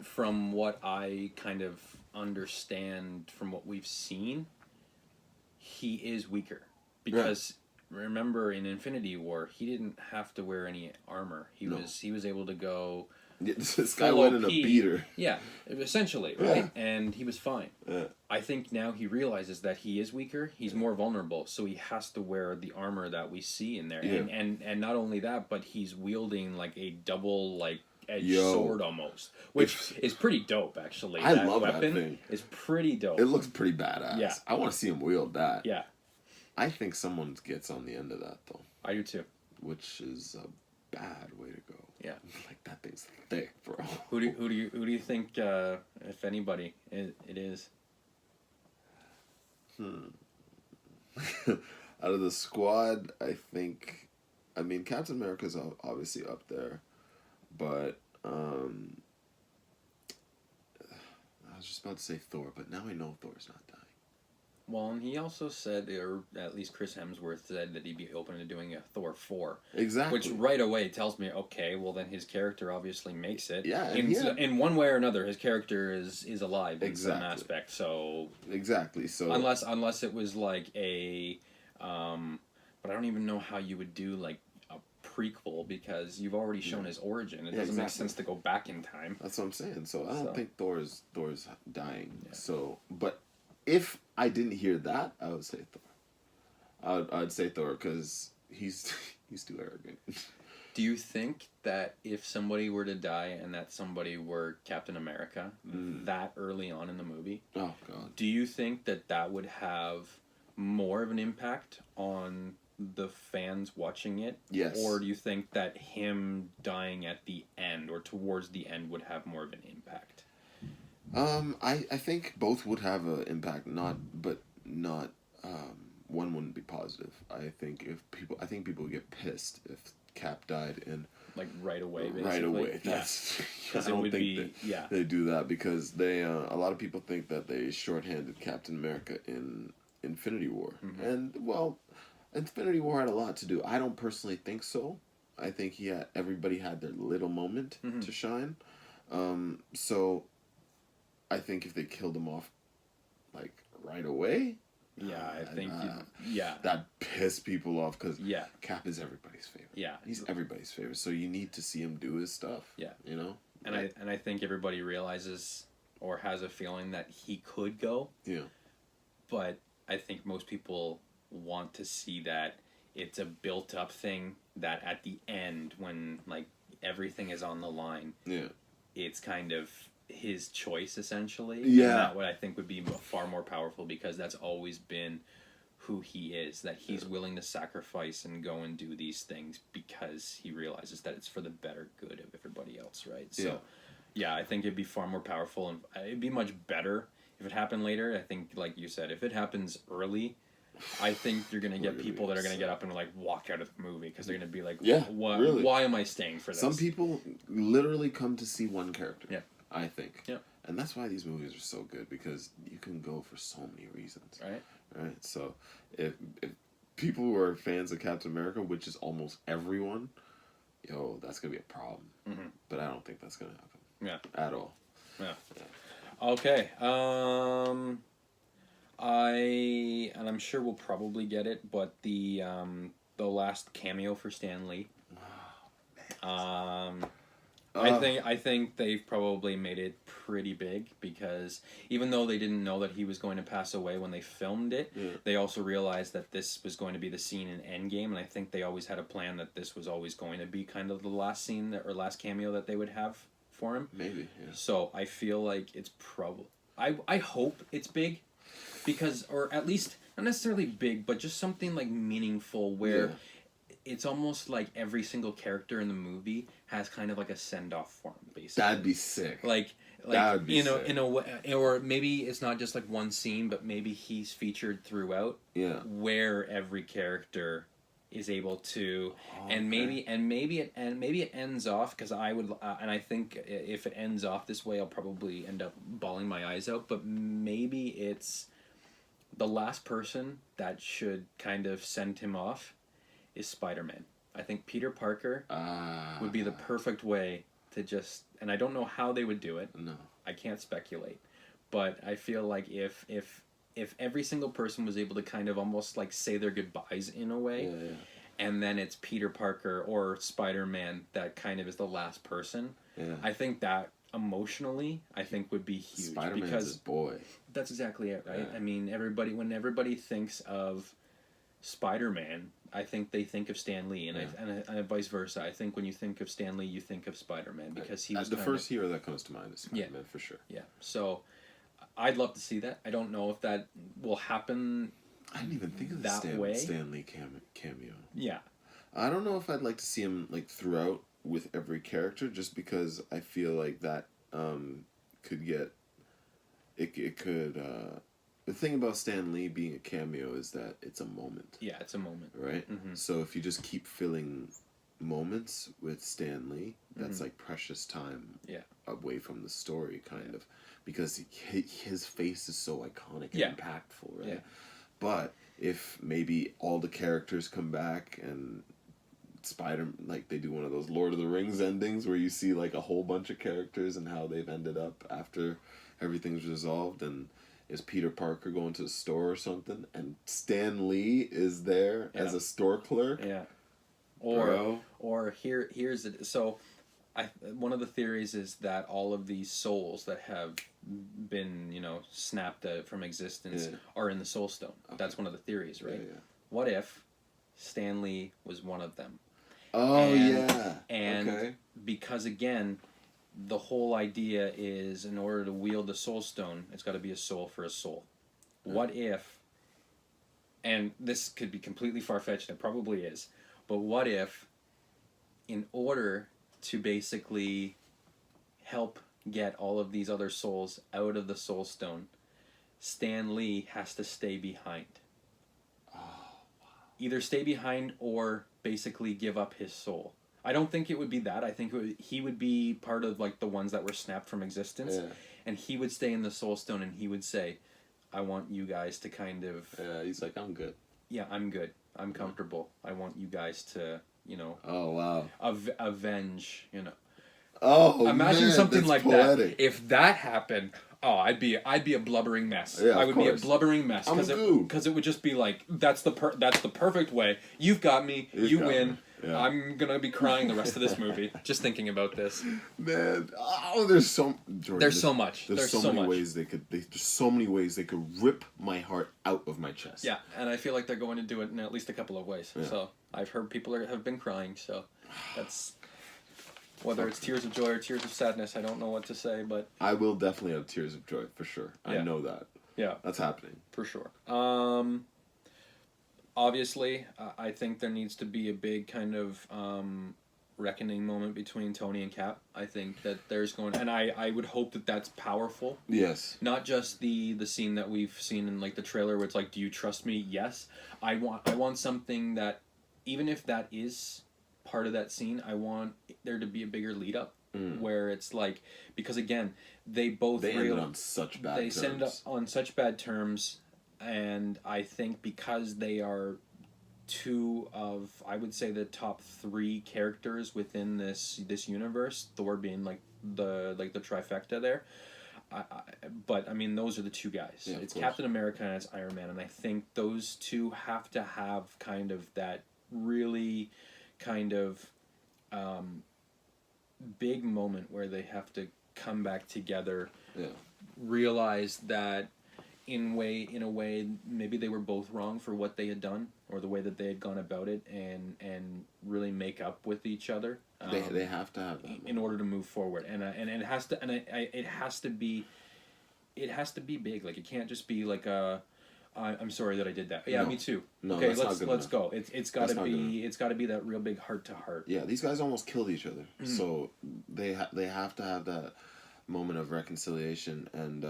S2: from what I kind of understand from what we've seen, he is weaker. Because remember, in Infinity War, he didn't have to wear any armor. He was able to go.
S1: Yeah, this guy went in a beater.
S2: Yeah, essentially, right? And he was fine. I think now he realizes that he is weaker. He's more vulnerable, so he has to wear the armor that we see in there. Yeah. And not only that, but he's wielding like a double edged sword almost, which is pretty dope. Actually,
S1: I love that thing.
S2: It's pretty dope.
S1: It looks pretty badass. Yeah, I want to see him wield that.
S2: Yeah.
S1: I think someone gets on the end of that, though.
S2: I do, too.
S1: Which is a bad way to go.
S2: Yeah.
S1: Like, that thing's thick, bro.
S2: Who do you think, if anybody, it is?
S1: Out of the squad, I mean, Captain America's obviously up there. But, I was just about to say Thor, but now I know Thor's not dying.
S2: Well, and he also said, or at least Chris Hemsworth said, that he'd be open to doing a Thor 4.
S1: Exactly.
S2: Which right away tells me, okay, well then his character obviously makes it.
S1: Yeah.
S2: In one way or another, his character is alive in some aspect. So.
S1: Exactly. So.
S2: Unless it was like a, but I don't even know how you would do like a prequel, because you've already shown his origin. It doesn't make sense to go back in time.
S1: That's what I'm saying. So I don't think Thor's dying. Yeah. So, but if I didn't hear that, I would say Thor. I'd say Thor, because he's too arrogant.
S2: Do you think that if somebody were to die and that somebody were Captain America that early on in the movie,
S1: Oh God.
S2: do you think that that would have more of an impact on the fans watching it?
S1: Yes.
S2: Or do you think that him dying at the end or towards the end would have more of an impact?
S1: I think both would have an impact, not one wouldn't be positive. I think people would get pissed if Cap died and
S2: Like right away, basically.
S1: right away. That's I
S2: it
S1: don't
S2: would
S1: think
S2: be
S1: they do that because they a lot of people think that they shorthanded Captain America in Infinity War, and well, Infinity War had a lot to do. I don't personally think so. I think everybody had their little moment to shine. So I think if they killed him off like right away,
S2: Yeah, I think
S1: that pissed people off because
S2: Yeah.
S1: Cap is everybody's favorite.
S2: Yeah.
S1: He's everybody's favorite, so you need to see him do his stuff.
S2: Yeah.
S1: You know?
S2: And I think everybody realizes or has a feeling that he could go,
S1: Yeah.
S2: but I think most people want to see that it's a built up thing that at the end when like everything is on the line,
S1: Yeah.
S2: it's kind of his choice essentially.
S1: Yeah.
S2: And that what I think would be far more powerful because that's always been who he is, that he's willing to sacrifice and go and do these things because he realizes that it's for the better good of everybody else, right? So yeah, I think it'd be far more powerful and it'd be much better if it happened later. I think like you said, if it happens early, I think you're gonna get people that are gonna get up and like walk out of the movie because they're gonna be like,
S1: really.
S2: why am I staying for this?
S1: Some people literally come to see one character.
S2: Yeah.
S1: I think.
S2: Yeah.
S1: And that's why these movies are so good because you can go for so many reasons.
S2: Right.
S1: Right. So if people who are fans of Captain America, which is almost everyone, that's gonna be a problem. But I don't think that's gonna happen.
S2: Yeah.
S1: At all.
S2: Yeah. Okay. And I'm sure we'll probably get it, but the last cameo for Stan Lee. I think they've probably made it pretty big because even though they didn't know that he was going to pass away when they filmed it, they also realized that this was going to be the scene in Endgame, and I think they always had a plan that this was always going to be kind of the last scene or last cameo that they would have for him.
S1: Maybe. Yeah.
S2: So I feel like it's probably I hope it's big because or at least not necessarily big, but just something like meaningful where it's almost like every single character in the movie has kind of like a send-off for him, basically.
S1: That'd be sick.
S2: Like
S1: That'd be sick.
S2: in a way, or maybe it's not just like one scene, but maybe he's featured throughout.
S1: Yeah.
S2: Where every character is able to, and maybe it ends off because I would, and I think if it ends off this way, I'll probably end up bawling my eyes out. But maybe it's the last person that should kind of send him off is Spider-Man. I think Peter Parker would be the perfect way to just, and I don't know how they would do it.
S1: No.
S2: I can't speculate. But I feel like if every single person was able to kind of almost like say their goodbyes in a way, and then it's Peter Parker or Spider-Man that kind of is the last person, I think that emotionally, I think would be huge.
S1: Spider-Man's
S2: because
S1: his boy.
S2: That's exactly it, right?
S1: Yeah.
S2: I mean, when everybody thinks of Spider-Man, I think they think of Stan Lee, and vice versa. I think when you think of Stan Lee, you think of Spider-Man because he was
S1: the first hero that comes to mind is Spider-Man for sure.
S2: Yeah, so I'd love to see that. I don't know if that will happen.
S1: I didn't even think of
S2: that way.
S1: Stan Lee cameo.
S2: Yeah,
S1: I don't know if I'd like to see him like throughout with every character, just because I feel like that could get it could. The thing about Stan Lee being a cameo is that it's a moment.
S2: Yeah, it's a moment.
S1: Right? Mm-hmm. So if you just keep filling moments with Stan Lee, that's like precious time away from the story, kind of. Because his face is so iconic and impactful, right? Yeah. But if maybe all the characters come back and like they do one of those Lord of the Rings endings where you see like a whole bunch of characters and how they've ended up after everything's resolved, and is Peter Parker going to the store or something, and Stan Lee is there as a store clerk.
S2: Yeah. Or here's it. So, one of the theories is that all of these souls that have been snapped from existence are in the Soul Stone. Okay. That's one of the theories, right? Yeah. What if Stan Lee was one of them?
S1: Oh,
S2: and,
S1: yeah.
S2: And
S1: Okay.
S2: because, again, the whole idea is in order to wield the Soul Stone, it's got to be a soul for a soul. What if, and this could be completely far-fetched, and it probably is, but what if, in order to basically help get all of these other souls out of the Soul Stone, Stan Lee has to stay behind? Either stay behind or basically give up his soul. I don't think it would be that. I think he would be part of like the ones that were snapped from existence, and he would stay in the Soul Stone, and he would say, "I want you guys to kind of."
S1: Yeah, he's like, I'm good.
S2: Yeah, I'm good. I'm comfortable. I want you guys to, you know.
S1: Oh wow.
S2: Avenge, you know.
S1: Oh,
S2: imagine
S1: man,
S2: something
S1: that's
S2: like
S1: poetic.
S2: that. If that happened, oh, I'd be a blubbering mess.
S1: Yeah,
S2: I
S1: of
S2: would
S1: course.
S2: be a blubbering mess because it would just be like that's the perfect way. You've got me. You win.
S1: Yeah.
S2: I'm gonna be crying the rest of this movie just thinking about this.
S1: Man, there's so Jordan,
S2: There's so much.
S1: There's so many ways they could. There's so many ways they could rip my heart out of my chest.
S2: Yeah, and I feel like they're going to do it in at least a couple of ways. Yeah. So I've heard people have been crying. So that's. Whether it's tears of joy or tears of sadness, I don't know what to say, but...
S1: I will definitely have tears of joy, for sure. Yeah. I know that.
S2: Yeah.
S1: That's happening.
S2: For sure. Obviously, I think there needs to be a big kind of reckoning moment between Tony and Cap. I think that there's going... And I would hope that that's powerful.
S1: Yes.
S2: Not just the scene that we've seen in like the trailer where it's like, do you trust me? Yes. I want something that, even if that is... part of that scene, I want there to be a bigger lead up where it's like, because again they
S1: ended on such bad terms.
S2: Ended up on such bad terms, and I think because they are two of, I would say, the top 3 characters within this universe, Thor being like the trifecta there. But I mean, those are the 2 guys. Yeah, it's Captain America and it's Iron Man, and I think those 2 have to have kind of that really kind of big moment where they have to come back together, realize that in a way maybe they were both wrong for what they had done or the way that they had gone about it, and really make up with each other.
S1: They have to have that
S2: in order to move forward, and it has to, and it has to be big. Like, it can't just be like a I'm sorry that I did that. Yeah, no. Me too.
S1: No,
S2: okay, let's go. It's got to be that real big heart to heart.
S1: Yeah, these guys almost killed each other, so they have to have that moment of reconciliation. And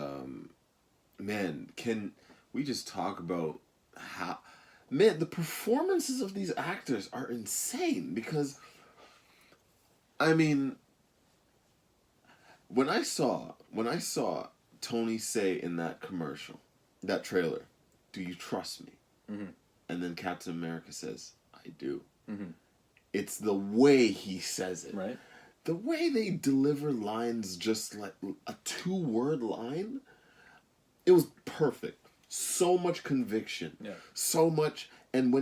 S1: man, can we just talk about how the performances of these actors are insane? Because I mean, when I saw Tony say in that commercial, that trailer, "Do you trust me?" Mm-hmm. And then Captain America says, "I do." Mm-hmm. It's the way he says it.
S2: Right.
S1: The way they deliver lines, just like a 2-word line, it was perfect. So much conviction. Yeah. So much, and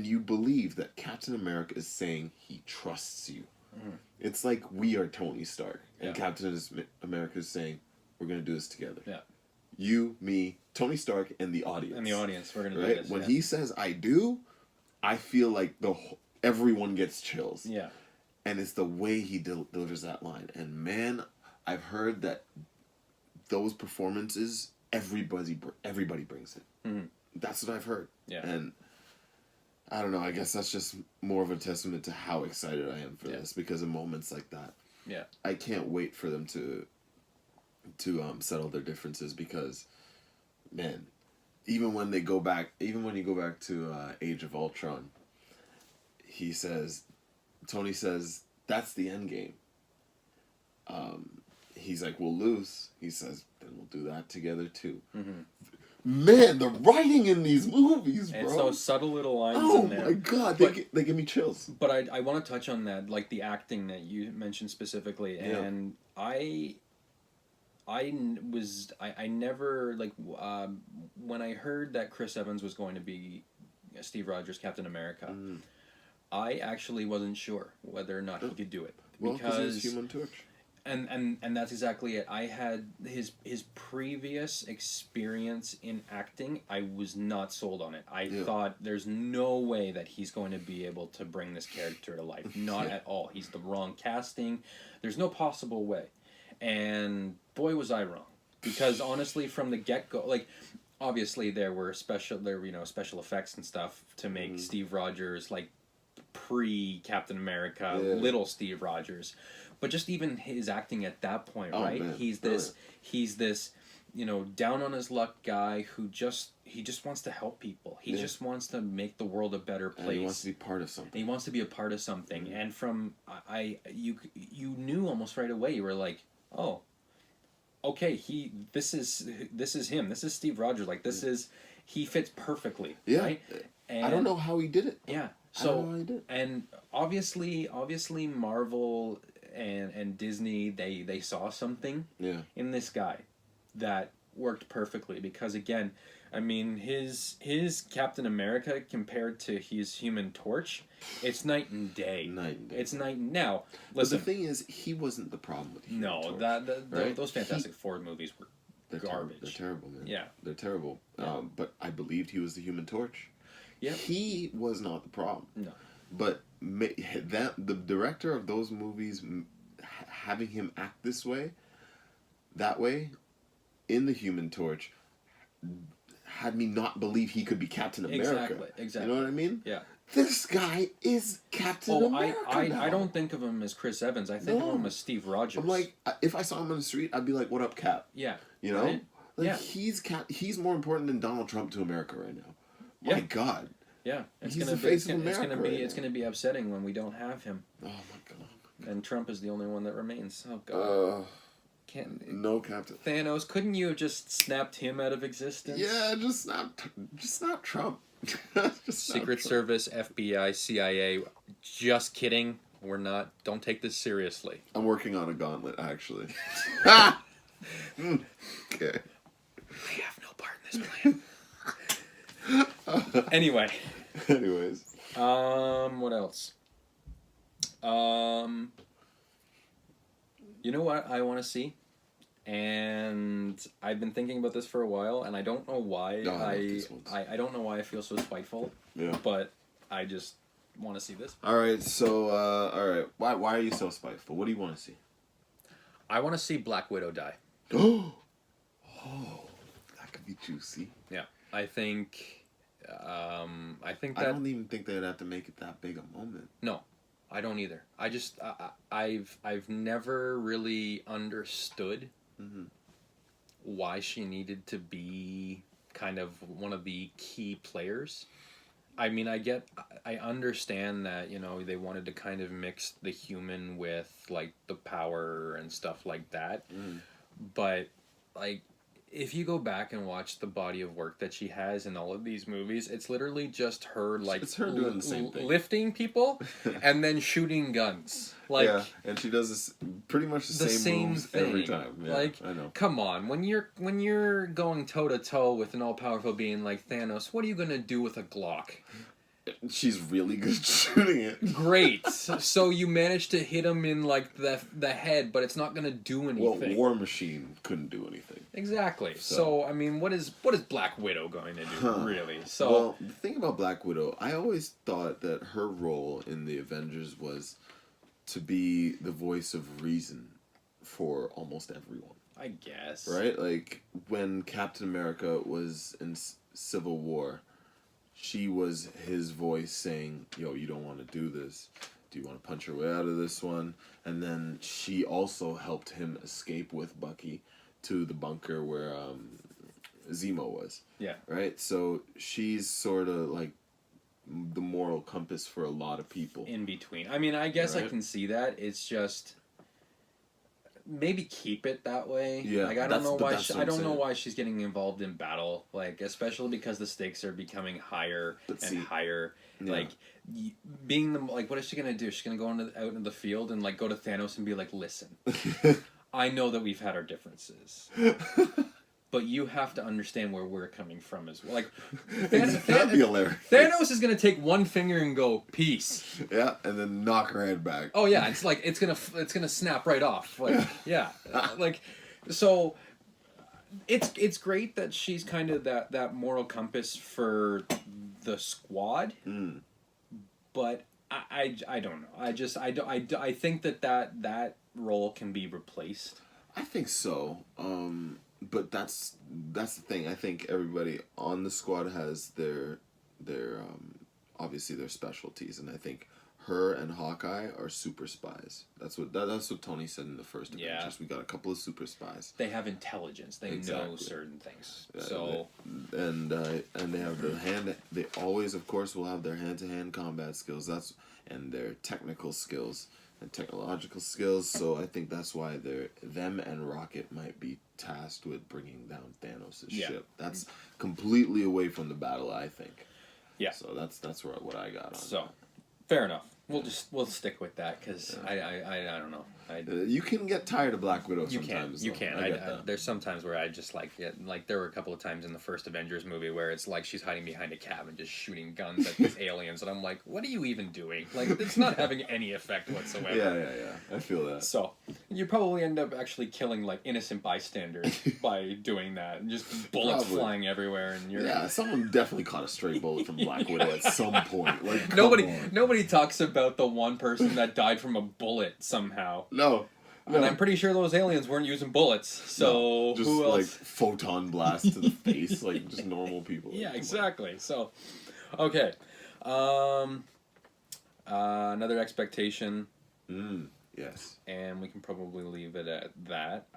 S1: you believe that Captain America is saying he trusts you. Mm-hmm. It's like we are Tony Stark, and Captain America is saying, "We're going to do this together."
S2: Yeah.
S1: You, me, Tony Stark, and the audience.
S2: We're going to do this.
S1: When he says, "I do," I feel like everyone gets chills.
S2: Yeah.
S1: And it's the way he delivers that line. And man, I've heard that those performances, everybody brings it. Mm-hmm. That's what I've heard.
S2: Yeah.
S1: And I don't know, I guess that's just more of a testament to how excited I am for this, because of moments like that.
S2: Yeah.
S1: I can't wait for them to settle their differences, because man, even when you go back to Age of Ultron, Tony says, "That's the end game." He's like, "We'll lose." He says, "Then we'll do that together too." Mm-hmm. Man, the writing in these movies, bro.
S2: It's those subtle little lines in there.
S1: Oh my god, they give me chills.
S2: But I want to touch on that, like the acting that you mentioned specifically, and I never, like, when I heard that Chris Evans was going to be Steve Rogers' Captain America, I actually wasn't sure whether or not he could do it.
S1: Well, because he's Human Torch.
S2: And that's exactly it. I had his previous experience in acting. I was not sold on it. I thought there's no way that he's going to be able to bring this character to life. Not at all. He's the wrong casting. There's no possible way. And boy, was I wrong. Because honestly, from the get go, like, obviously there were special effects and stuff to make Steve Rogers like pre Captain America, little Steve Rogers. But just even his acting at that point, right?
S1: Man.
S2: He's this, down on his luck guy who just wants to help people. He just wants to make the world a better place.
S1: And he wants to be part of something.
S2: And he wants to be a part of something. And from you knew almost right away. You were like, oh, okay, this is him. This is Steve Rogers. Like he fits perfectly.
S1: Yeah.
S2: Right? And
S1: I don't know how he did it.
S2: Yeah.
S1: So I don't know how he did it.
S2: And obviously Marvel and Disney, they saw something in this guy that worked perfectly, because again, I mean, his Captain America compared to his Human Torch, it's night and day. It's night and now. Listen,
S1: but the thing is, he wasn't the problem with Human Torch.
S2: Right? Those Fantastic Four movies were garbage.
S1: They're terrible, man.
S2: Yeah,
S1: they're terrible. Yeah. But I believed he was the Human Torch.
S2: Yeah,
S1: he was not the problem.
S2: No.
S1: But the director of those movies, having him act that way, in the Human Torch, had me not believe he could be Captain America.
S2: Exactly.
S1: You know what I mean?
S2: Yeah.
S1: This guy is Captain America.
S2: I don't think of him as Chris Evans. I think of him as Steve Rogers.
S1: I'm like, if I saw him on the street, I'd be like, "What up, Cap?"
S2: Yeah.
S1: You know?
S2: Right?
S1: Like he's more important than Donald Trump to America right now. My God.
S2: Yeah,
S1: he's the face of America.
S2: It's gonna be upsetting when we don't have him.
S1: Oh my God!
S2: And Trump is the only one that remains. Oh God!
S1: No Captain
S2: Thanos. Couldn't you have just snapped him out of existence?
S1: Yeah, just snap Trump.
S2: Secret Service, FBI, CIA. Just kidding. We're not. Don't take this seriously.
S1: I'm working on a gauntlet, actually. Okay.
S2: I have no part in this plan. Anyways, what else? You know what I want to see, and I've been thinking about this for a while, and I don't know why I don't know why I feel so spiteful.
S1: Yeah.
S2: But I just want to see this.
S1: All right. So, why are you so spiteful? What do you want to see?
S2: I want to see Black Widow die.
S1: Oh, that could be juicy.
S2: Yeah, I think that
S1: I don't even think they'd have to make it that big a moment.
S2: No, I don't either. I just I've never really understood why she needed to be kind of one of the key players. I mean, I understand that, they wanted to kind of mix the human with like the power and stuff like that. But like, if you go back and watch the body of work that she has in all of these movies, it's literally just her like
S1: it's her doing the same thing,
S2: lifting people and then shooting guns. Like,
S1: yeah, and she does this pretty much the same moves
S2: thing
S1: every time. Yeah,
S2: like,
S1: I know.
S2: Come on, when you're going toe to toe with an all powerful being like Thanos, what are you gonna do with a Glock?
S1: She's really good at shooting it.
S2: Great. So you managed to hit him in like the head, but it's not gonna do anything.
S1: Well, War Machine couldn't do anything.
S2: Exactly. So I mean, what is Black Widow going to do really? So
S1: well, the thing about Black Widow, I always thought that her role in the Avengers was to be the voice of reason for almost everyone.
S2: I guess.
S1: Right? Like when Captain America was in Civil War, she was his voice saying, "Yo, you don't want to do this. Do you want to punch your way out of this one?" And then she also helped him escape with Bucky to the bunker where Zemo was.
S2: Yeah.
S1: Right? So she's sort of like the moral compass for a lot of people.
S2: In between. I mean, I guess I can see that. It's just maybe keep it that way.
S1: Yeah.
S2: Like I don't know why she's getting involved in battle. Like especially because the stakes are becoming higher higher. Yeah. Like being the like, what is she gonna do? She's gonna go out into the field and like go to Thanos and be like, "Listen, I know that we've had our differences, but you have to understand where we're coming from as well. Like,
S3: That'd be hilarious.
S2: Thanos is gonna take one finger and go peace.
S3: Yeah, and then knock her head back.
S2: Oh yeah, it's like it's gonna snap right off. Like yeah, like so. It's great that she's kind of that moral compass for the squad, but I don't know. I think that role can be replaced.
S3: I think so. But that's the thing. I think everybody on the squad has their obviously their specialties, and I think her and Hawkeye are super spies. That's what Tony said in the first Avengers.
S2: Yeah.
S3: We got a couple of super spies.
S2: They have intelligence. They know certain things. So
S3: and they have the hand. They always, of course, will have their hand-to-hand combat skills. And their technical skills and technological skills. So I think that's why them and Rocket might be tasked with bringing down Thanos' ship. That's completely away from the battle, I think.
S2: Yeah.
S3: So that's what I got on.
S2: So fair enough. We'll stick with that because I don't know.
S3: You can get tired of Black Widow
S2: You
S3: sometimes.
S2: You can. There's sometimes where I just like it. Like there were a couple of times in the first Avengers movie where it's like she's hiding behind a cabin just shooting guns at these aliens, and I'm like, what are you even doing? Like it's not having any effect whatsoever.
S3: Yeah. I feel that.
S2: So you probably end up actually killing like innocent bystanders by doing that, and just bullets flying everywhere, and you're
S3: someone definitely caught a stray bullet from Black Widow at some point. Like
S2: nobody talks about the one person that died from a bullet somehow.
S3: No.
S2: And I'm pretty sure those aliens weren't using bullets. So
S3: just
S2: who else?
S3: like photon blast to the face, like just normal people.
S2: Yeah, exactly. So, okay. Another expectation.
S3: Yes.
S2: And we can probably leave it at that.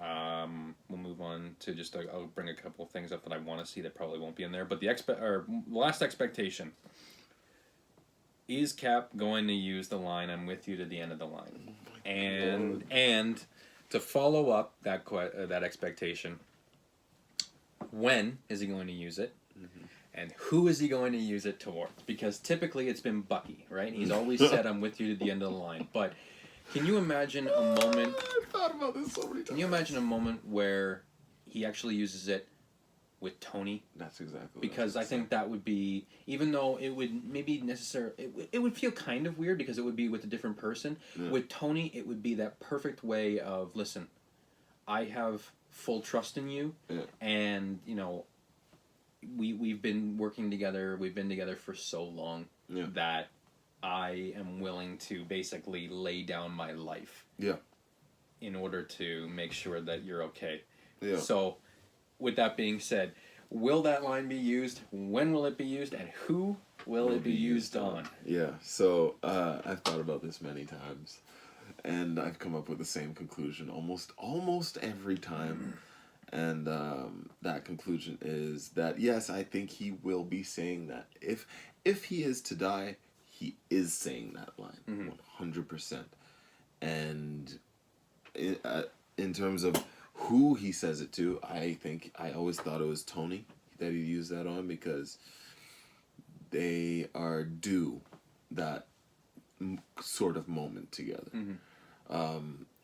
S2: We'll move on to just I'll bring a couple of things up that I want to see that probably won't be in there. But the last expectation. Is Cap going to use the line "I'm with you to the end of the line"? And to follow up that expectation, when is he going to use it? And who is he going to use it towards? Because typically it's been Bucky, right? He's always said, "I'm with you to the end of the line." But can you imagine a moment?
S3: I've thought about this so many times.
S2: Can you imagine a moment where he actually uses it with Tony?
S3: That's exactly.
S2: Because I think that would be, even though it would maybe it would feel kind of weird because it would be with a different person.
S3: Yeah.
S2: With Tony, it would be that perfect way of, listen, I have full trust in you, and we've been working together. We've been together for so long that I am willing to basically lay down my life. In order to make sure that you're okay.
S3: Yeah.
S2: So, with that being said, will that line be used? When will it be used? And who will it be used on?
S3: Yeah. So I've thought about this many times, and I've come up with the same conclusion almost every time. And that conclusion is that yes, I think he will be saying that. If he is to die, he is saying that line 100%. And in terms of who he says it to, I always thought it was Tony that he used that on, because they are due that sort of moment together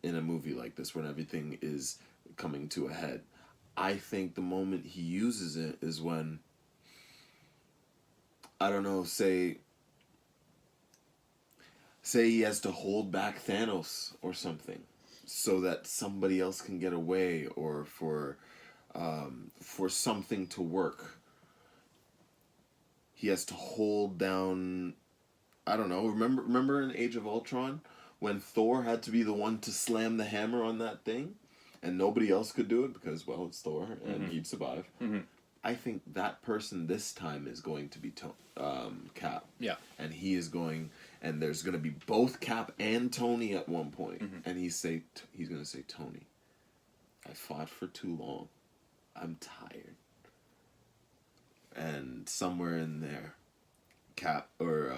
S3: in a movie like this when everything is coming to a head. I think the moment he uses it is when, I don't know, say he has to hold back Thanos or something, so that somebody else can get away, or for something to work. He has to hold down, I don't know, remember in Age of Ultron when Thor had to be the one to slam the hammer on that thing and nobody else could do it because, well, it's Thor and he'd survive. I think that person this time is going to be Cap.
S2: Yeah.
S3: And he is going, and there's going to be both Cap and Tony at one point. And he's going to say, Tony, I fought for too long. I'm tired. And somewhere in there, Cap, or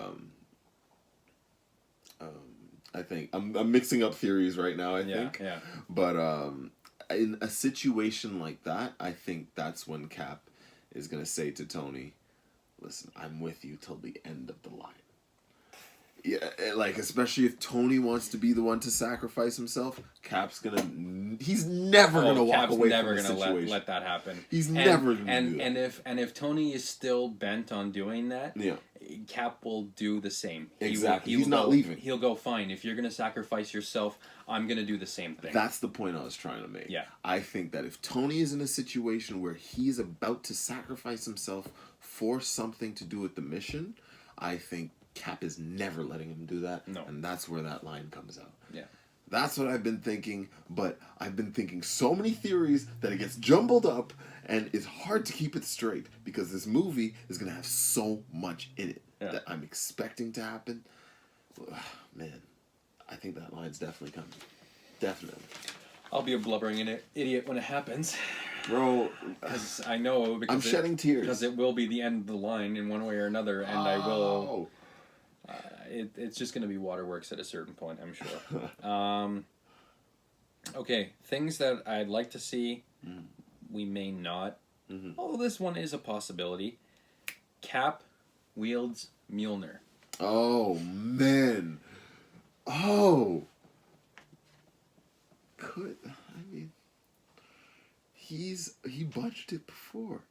S3: I think I'm mixing up theories right now. I think, but in a situation like that, I think that's when Cap is gonna say to Tony, "Listen, I'm with you till the end of the line." Yeah, like especially if Tony wants to be the one to sacrifice himself, he's never gonna walk
S2: Cap's
S3: away
S2: never
S3: from the
S2: gonna
S3: situation.
S2: let that happen.
S3: He's never gonna
S2: and
S3: do that.
S2: and if Tony is still bent on doing that,
S3: Yeah,
S2: Cap will do the same.
S3: exactly.
S2: He
S3: He's
S2: will
S3: not
S2: go,
S3: leaving.
S2: He'll go, fine. If you're gonna sacrifice yourself, I'm gonna do the same thing.
S3: That's the point I was trying to make.
S2: Yeah.
S3: I think that if Tony is in a situation where he's about to sacrifice himself for something to do with the mission, I think Cap is never letting him do that.
S2: No.
S3: And that's where that line comes out.
S2: Yeah.
S3: That's what I've been thinking, but I've been thinking so many theories that it gets jumbled up and it's hard to keep it straight because this movie is going to have so much in it that I'm expecting to happen. Man, I think that line's definitely coming. Definitely.
S2: I'll be a blubbering idiot when it happens.
S3: Bro,
S2: Because I know. Because
S3: I'm shedding tears.
S2: Because it will be the end of the line in one way or another, and I will. It's just going to be waterworks at a certain point, I'm sure. Okay, things that I'd like to see, we may not. Although this one is a possibility. Cap wields Mjolnir.
S3: Oh, man. Oh. He budged it before.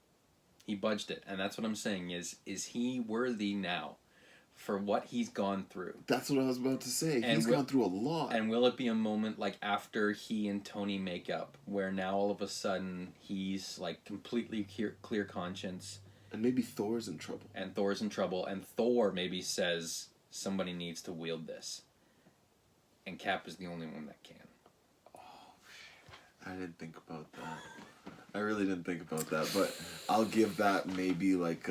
S2: He budged it, and that's what I'm saying is he worthy now for what he's gone through?
S3: That's what I was about to say.
S2: And
S3: he's gone through a lot.
S2: And will it be a moment like after he and Tony make up, where now all of a sudden he's like completely clear conscience,
S3: and maybe Thor's in trouble.
S2: And Thor's in trouble, and Thor maybe says somebody needs to wield this, and Cap is the only one that can.
S3: Oh, I didn't think about that. I really didn't think about that, but I'll give that maybe like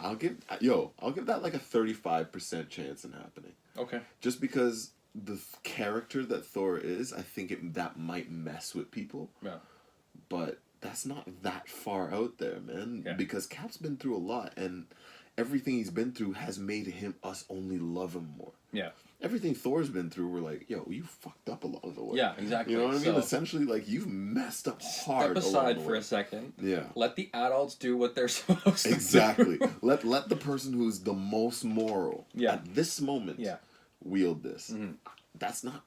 S3: I'll give that like a 35% chance in happening.
S2: Okay.
S3: Just because the character that Thor is, I think that might mess with people.
S2: Yeah.
S3: But that's not that far out there, man.
S2: Yeah.
S3: Because Cap's been through a lot, and everything he's been through has made us only love him more.
S2: Yeah.
S3: Everything Thor's been through, we're like, yo, you fucked up along the way.
S2: Yeah, exactly.
S3: You know what I mean? Essentially, like, you've messed up hard.
S2: Step aside for a second.
S3: Yeah.
S2: Let the adults do what they're supposed to do.
S3: Exactly. Let the person who's the most moral at this moment wield this. Mm-hmm. That's not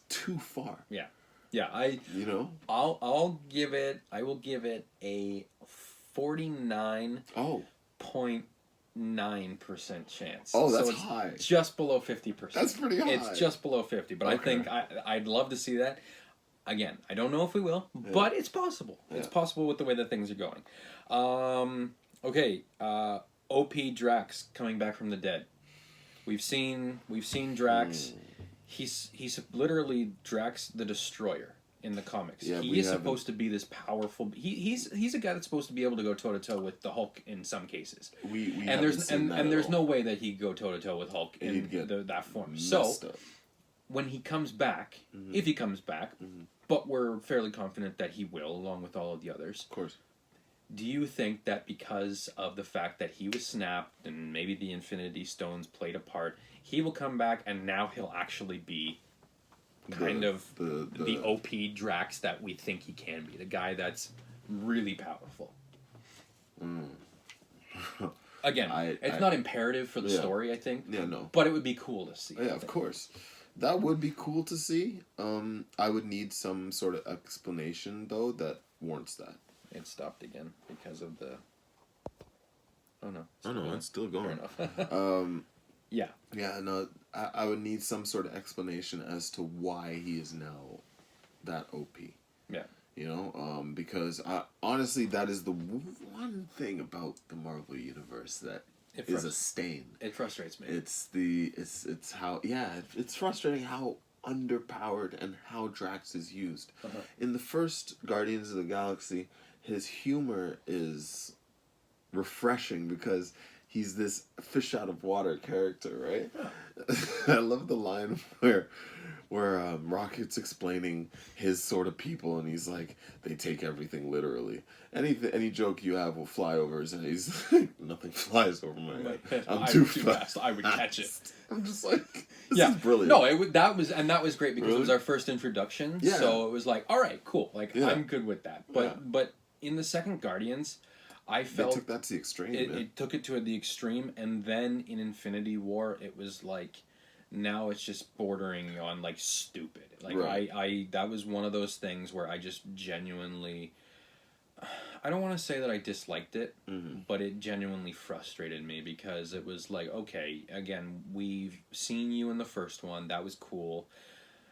S3: too far.
S2: Yeah. I'll give it a 49.9% chance.
S3: Oh, that's high.
S2: Just below 50%.
S3: That's pretty high.
S2: It's just below 50, but okay. I think I'd love to see that. Again, I don't know if we will, but it's possible. Yeah. It's possible with the way that things are going. Okay, OP Drax coming back from the dead. We've seen Drax. He's literally Drax the Destroyer in the comics. Yeah, he is supposed to be this powerful. He's a guy that's supposed to be able to go toe to toe with the Hulk in some cases. There's no way that he'd go toe to toe with Hulk in that form. So when he comes back, if he comes back, but we're fairly confident that he will, along with all of the others.
S3: Of course.
S2: Do you think that because of the fact that he was snapped and maybe the Infinity Stones played a part, he will come back and now he'll actually be kind of the OP Drax that we think he can be, the guy that's really powerful? Again, it's not imperative for the story, I think.
S3: Yeah, no.
S2: But it would be cool to see.
S3: Yeah, of course. That would be cool to see. I would need some sort of explanation, though, that warrants that.
S2: It stopped again because of the... Oh, no.
S3: It's still going.
S2: Fair enough. Yeah.
S3: Yeah, no, I would need some sort of explanation as to why he is now that OP.
S2: Yeah.
S3: You know, because honestly, that is the one thing about the Marvel Universe that is a stain.
S2: It frustrates me.
S3: It's how it's frustrating how underpowered and how Drax is used. In the first Guardians of the Galaxy, his humor is refreshing because he's this fish out of water character, right? Yeah. I love the line where Rocket's explaining his sort of people, and he's like, they take everything literally. Any joke you have will fly over his head. He's like, nothing flies over my head. I'm too fast.
S2: I would catch it.
S3: I'm just like, this is brilliant.
S2: No, that was great because it was our first introduction.
S3: Yeah.
S2: So it was like, all right, cool. Like I'm good with that. But in the second Guardians, I
S3: They
S2: felt
S3: took that to the extreme, man.
S2: it took it to the extreme, and then in Infinity War, it was like, now it's just bordering on like stupid. Like
S3: Right.
S2: I that was one of those things where I just genuinely, I don't want to say that I disliked it,
S3: Mm-hmm.
S2: but it genuinely frustrated me because it was like, okay, again, we've seen you in the first one, that was cool.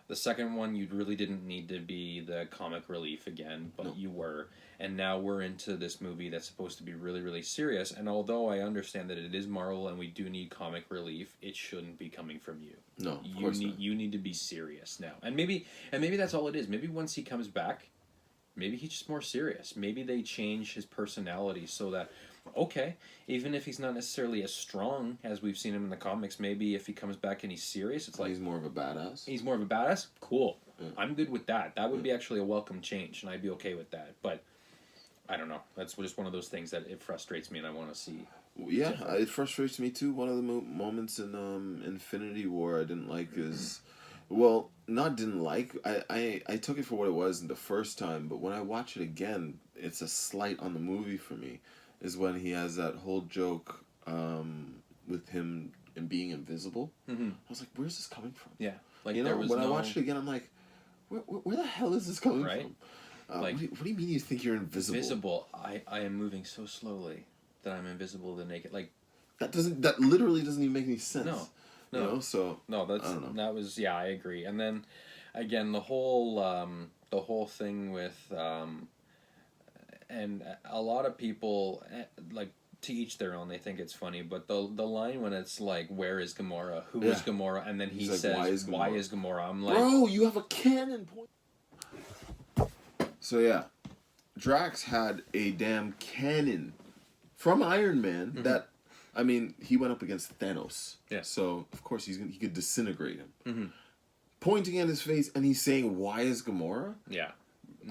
S2: The second one, you really didn't need to be the comic relief again, but
S3: No.
S2: you were. And now we're into this movie that's supposed to be really, really serious. And although I understand that it is Marvel and we do need comic relief, it shouldn't be coming from you.
S3: No, of course not.
S2: You need to be serious now. And maybe that's all it is. Maybe once he comes back, maybe he's just more serious. Maybe they change his personality so that, okay, even if he's not necessarily as strong as we've seen him in the comics, maybe if he comes back and he's serious, it's like
S3: He's more of a badass.
S2: he's more of a badass. Cool.
S3: Yeah.
S2: I'm good with that. That would be actually a welcome change, and I'd be okay with that. But I don't know. That's just one of those things that it frustrates me, and I want to see.
S3: Yeah,
S2: different.
S3: it frustrates me too. One of the moments in Infinity War I didn't like is, well, not didn't like. I took it for what it was the first time, but when I watch it again, it's a slight on the movie for me. Is when he has that whole joke with him and being invisible.
S2: Mm-hmm.
S3: I was like, where's this coming from?
S2: Yeah, like
S3: You know,
S2: there was
S3: when
S2: no.
S3: I watched it again, I'm like, where the hell is this coming
S2: Right?
S3: from?
S2: Like,
S3: what do you mean you think you're invisible?
S2: Visible. I am moving so slowly that I'm invisible to naked. Like
S3: That literally doesn't even make any sense.
S2: No.
S3: You know, so
S2: no,
S3: I don't know.
S2: that was, yeah, I agree. And then again, the whole thing with and a lot of people like, to each their own, they think it's funny, but the line when it's like, where is Gamora? Who is
S3: Yeah.
S2: Gamora? And then he
S3: He's like,
S2: says,
S3: "Why
S2: why
S3: is
S2: is Gamora? I'm like,
S3: Bro, you have a cannon point. So yeah, Drax had a damn cannon from Iron Man that, I mean, he went up against Thanos.
S2: Yeah.
S3: So of course he could disintegrate him.
S2: Mm-hmm.
S3: Pointing at his face, and he's saying, "Why is Gamora?"
S2: Yeah.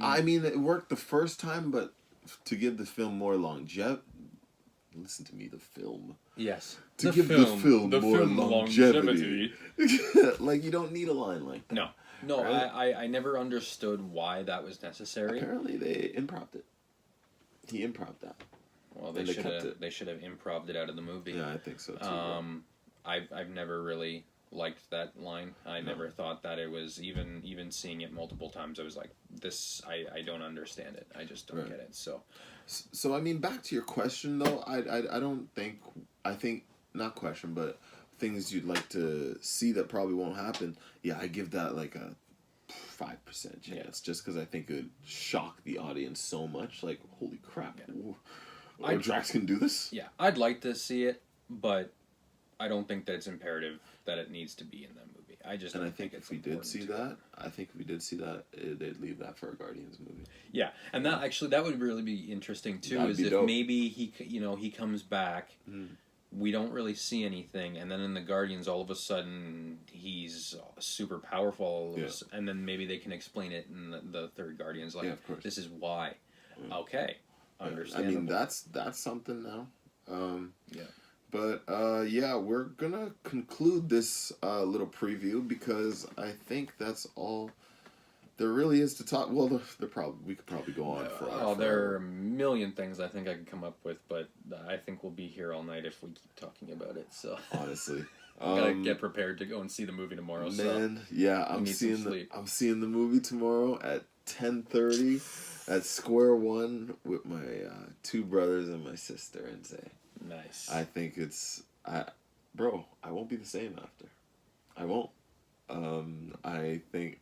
S3: I mean, it worked the first time, but to give the film more longevity, listen to me, the film.
S2: Yes.
S3: To give the film more longevity. Like, you don't need a line like that.
S2: No,
S3: Right?
S2: I never understood why that was necessary.
S3: Apparently, they improv'd it. He improv'd that.
S2: Well,
S3: And they kept it.
S2: they should have improv'd it out of the movie.
S3: Yeah, I think so too.
S2: I've never really liked that line. I never thought that it was, even seeing it multiple times, I was like, this, I don't understand it. I just don't get it.
S3: So I mean, back to your question though, I don't think, I think, not question, but things you'd like to see that probably won't happen. Yeah, I give that like a 5% chance, just because I think it would shock the audience so much. Like, holy crap, Drax can do this?
S2: Yeah, I'd like to see it, but I don't think that it's imperative that it needs to be in that movie. I just don't think it's
S3: if we did see that, they'd leave that for a Guardians movie.
S2: Yeah, and that actually, that would really be interesting too.
S3: That'd
S2: is
S3: be
S2: if
S3: dope.
S2: maybe he comes back, we don't really see anything, and then in the Guardians, all of a sudden he's super powerful, all of a sudden, and then maybe they can explain it in the third Guardians, like,
S3: of course.
S2: this is why. Okay,
S3: I mean, that's something now.
S2: Yeah.
S3: But yeah, we're gonna conclude this little preview because I think that's all there really is to talk. Well, we could probably go on for.
S2: There are a million things I think I could come up with, but I think we'll be here all night if we keep talking about it. So
S3: honestly,
S2: gotta get prepared to go and see the movie tomorrow.
S3: Man, yeah, I'm seeing the movie tomorrow at 10:30 at Square One with my 2 brothers and my sister, and say.
S2: Nice.
S3: I think bro, I won't be the same after. I won't. I think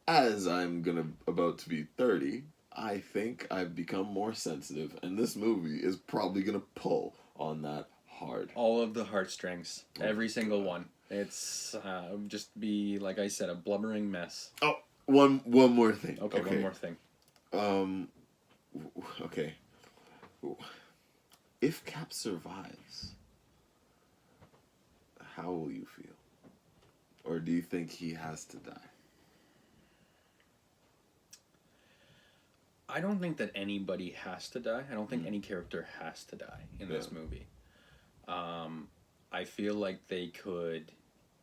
S3: as I'm about to be 30, I think I've become more sensitive, and this movie is probably gonna pull on that hard.
S2: All of the heartstrings, every single one. It's just be, like I said, a blubbering mess.
S3: Oh, one more thing.
S2: Okay, one more thing.
S3: Okay. If Cap survives, how will you feel? Or do you think he has to die?
S2: I don't think that anybody has to die. I don't think any character has to die in this movie. I feel like they could,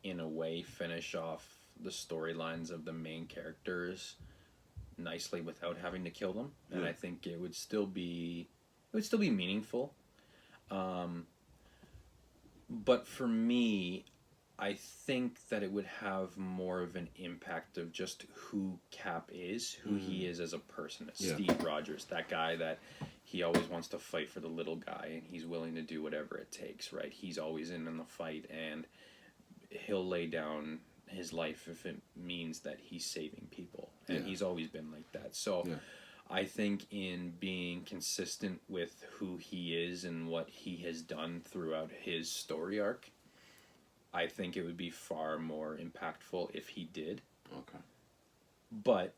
S2: in a way, finish off the storylines of the main characters nicely without having to kill them. And I think it would still be would still be meaningful. But for me, I think that it would have more of an impact of just who Cap is, who he is as a person. Steve Rogers, that guy that he always wants to fight for the little guy, and he's willing to do whatever it takes, right? He's always in the fight, and he'll lay down his life if it means that he's saving people. And he's always been like that. So I think in being consistent with who he is and what he has done throughout his story arc, I think it would be far more impactful if he did.
S3: Okay.
S2: But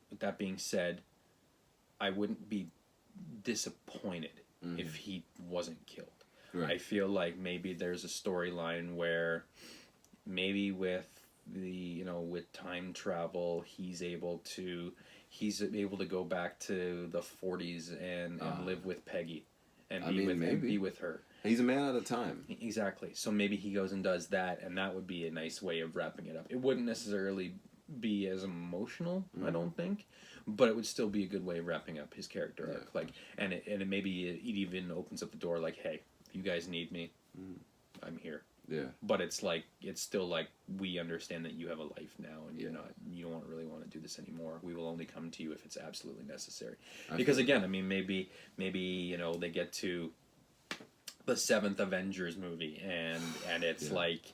S2: with that being said, I wouldn't be disappointed if he wasn't killed.
S3: Right.
S2: I feel like maybe there's a storyline where maybe with with time travel he's able to go back to the 40s and live with Peggy and be with her.
S3: He's a man at a time.
S2: Exactly. So maybe he goes and does that, and that would be a nice way of wrapping it up. It wouldn't necessarily be as emotional, I don't think, but it would still be a good way of wrapping up his character arc. Like, and it maybe it even opens up the door. Like, hey, if you guys need me, I'm here.
S3: Yeah.
S2: But it's still like we understand that you have a life now, and you don't really want to do this anymore. We will only come to you if it's absolutely necessary. Because again, I mean, maybe they get to the 7th Avengers movie, and it's like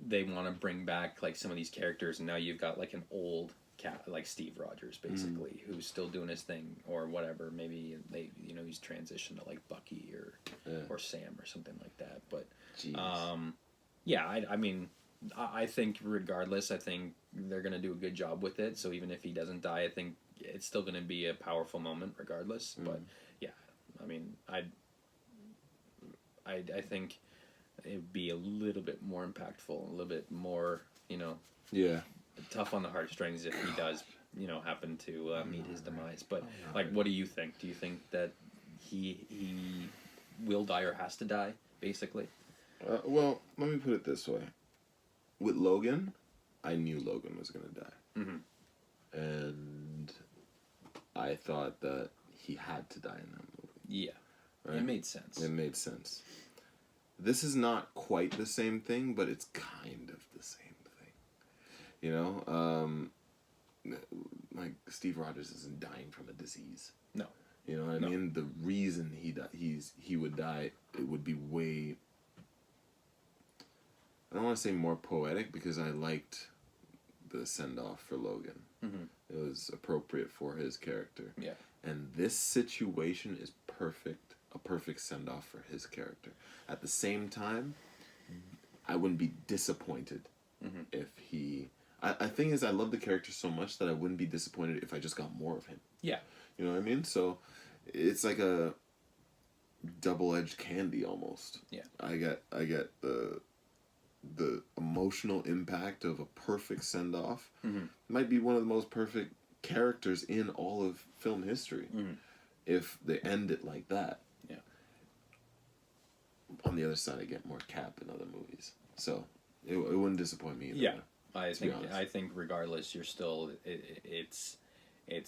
S2: they want to bring back like some of these characters, and now you've got like an old cat like Steve Rogers basically who's still doing his thing or whatever. Maybe he's transitioned to like Bucky or Sam or something like that. But I mean, I think regardless, I think they're gonna do a good job with it. So even if he doesn't die, I think it's still gonna be a powerful moment regardless. But yeah, I mean, I think it would be a little bit more impactful, a little bit more, tough on the heartstrings if he does, happen to meet his demise. But what do you think? Do you think that he will die or has to die, basically?
S3: Well, let me put it this way. With Logan, I knew Logan was going to die. And I thought that he had to die in that movie.
S2: Yeah.
S3: Right?
S2: It made sense.
S3: It made sense. This is not quite the same thing, but it's kind of the same thing. Like Steve Rogers isn't dying from a disease.
S2: No.
S3: You know what I mean? The reason he would die, it would be way, I don't want to say more poetic, because I liked the send-off for Logan. It was appropriate for his character.
S2: Yeah.
S3: And this situation is perfect, a perfect send-off for his character. At the same time, I wouldn't be disappointed if he... I think I love the character so much that I wouldn't be disappointed if I just got more of him.
S2: Yeah.
S3: You know what I mean? So it's like a double-edged candy almost.
S2: Yeah.
S3: I get the emotional impact of a perfect send-off. Might be one of the most perfect characters in all of film history if they end it like that.
S2: Yeah.
S3: On the other side, I get more Cap in other movies, so it wouldn't disappoint me either.
S2: Yeah. I think regardless, you're still it's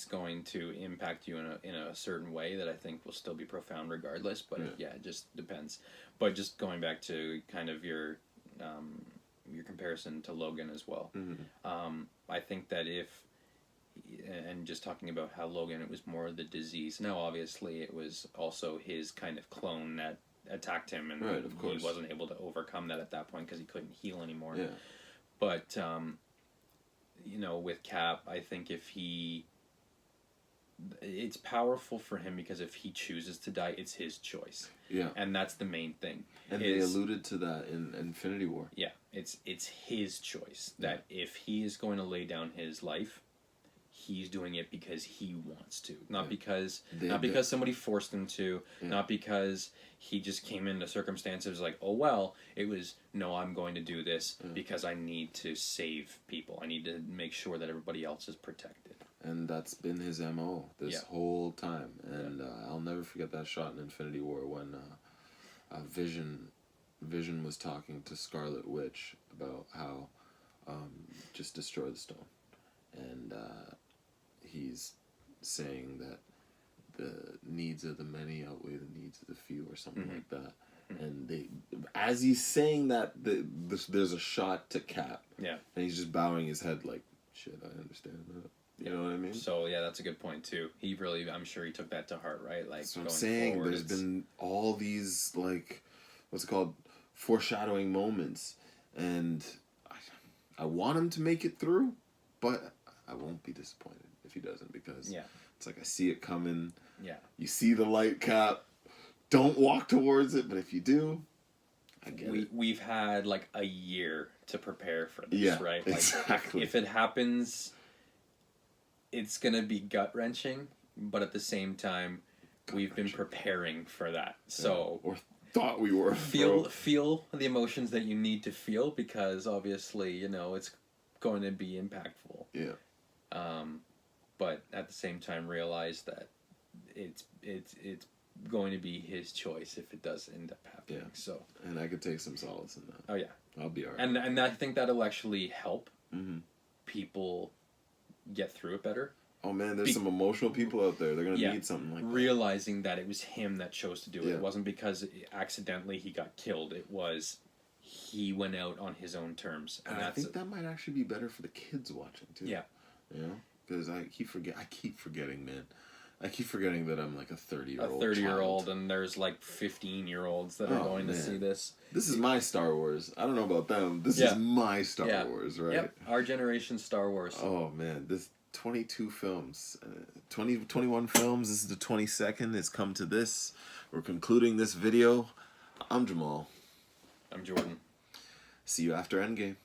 S2: going to impact you in a certain way that I think will still be profound regardless. But it just depends. But just going back to kind of your comparison to Logan as well, I think that and just talking about how Logan, it was more the disease. Now, obviously, it was also his kind of clone that attacked him, and
S3: right, of course.
S2: he wasn't able to overcome that at that point because he couldn't heal anymore.
S3: Yeah.
S2: But, with Cap, I think it's powerful for him because if he chooses to die, it's his choice.
S3: Yeah.
S2: And that's the main thing.
S3: And they alluded to that in Infinity War.
S2: Yeah. It's his choice that if he is going to lay down his life, he's doing it because he wants to, not because somebody forced him to, not because he just came into circumstances like, oh well, it was no, I'm going to do this because I need to save people. I need to make sure that everybody else is protected.
S3: And that's been his MO this whole time. And I'll never forget that shot in Infinity War when Vision was talking to Scarlet Witch about how just destroy the stone, and he's saying that the needs of the many outweigh the needs of the few, or something
S2: Mhm.
S3: like that.
S2: Mhm.
S3: And they, as he's saying that, there's a shot to Cap,
S2: Yeah.
S3: and he's just bowing his head like, shit, I understand that. You know what I mean?
S2: So yeah, that's a good point too. He really, I'm sure he took that to heart, right? Like
S3: That's what I'm
S2: going
S3: saying.
S2: forward,
S3: There's
S2: it's-
S3: been all these, like, what's it called, foreshadowing moments, and I want him to make it through, but I won't be disappointed if he doesn't, because
S2: yeah,
S3: it's like I see it coming.
S2: yeah.
S3: You see the light, Cap. Don't walk towards it, but if you do, I get it.
S2: We've had like a year to prepare for this,
S3: Yeah,
S2: right? Like
S3: exactly.
S2: if it happens, it's gonna be gut wrenching, but at the same time, we've been preparing for that. So
S3: Or thought we were.
S2: feel the emotions that you need to feel, because obviously, you know, it's going to be impactful.
S3: Yeah.
S2: But at the same time, realize that it's going to be his choice if it does end up happening.
S3: Yeah.
S2: So,
S3: And I could take some solace in that.
S2: oh yeah,
S3: I'll be alright.
S2: and I think that'll actually help
S3: Mm-hmm.
S2: people get through it better.
S3: Oh man, there's some emotional people out there. They're gonna
S2: Yeah.
S3: need something like that.
S2: Realizing that it was him that chose to do it.
S3: Yeah.
S2: It wasn't because accidentally he got killed. It was he went out on his own terms,
S3: And I think that might actually be better for the kids watching too.
S2: Yeah.
S3: You know, because I keep forgetting, man. I keep forgetting that I'm like a 30-year-old.
S2: a 30-year-old, and there's like 15-year-olds that are
S3: Oh,
S2: going to
S3: man.
S2: see this.
S3: This is my Star Wars. I don't know about them. This
S2: Yeah.
S3: is my Star
S2: Yeah.
S3: Wars, right?
S2: Yep, our generation Star Wars.
S3: Oh man, this 22 films, 21 films. This is the 22nd. It's come to this. We're concluding this video. I'm Jamal.
S2: I'm Jordan.
S3: See you after Endgame.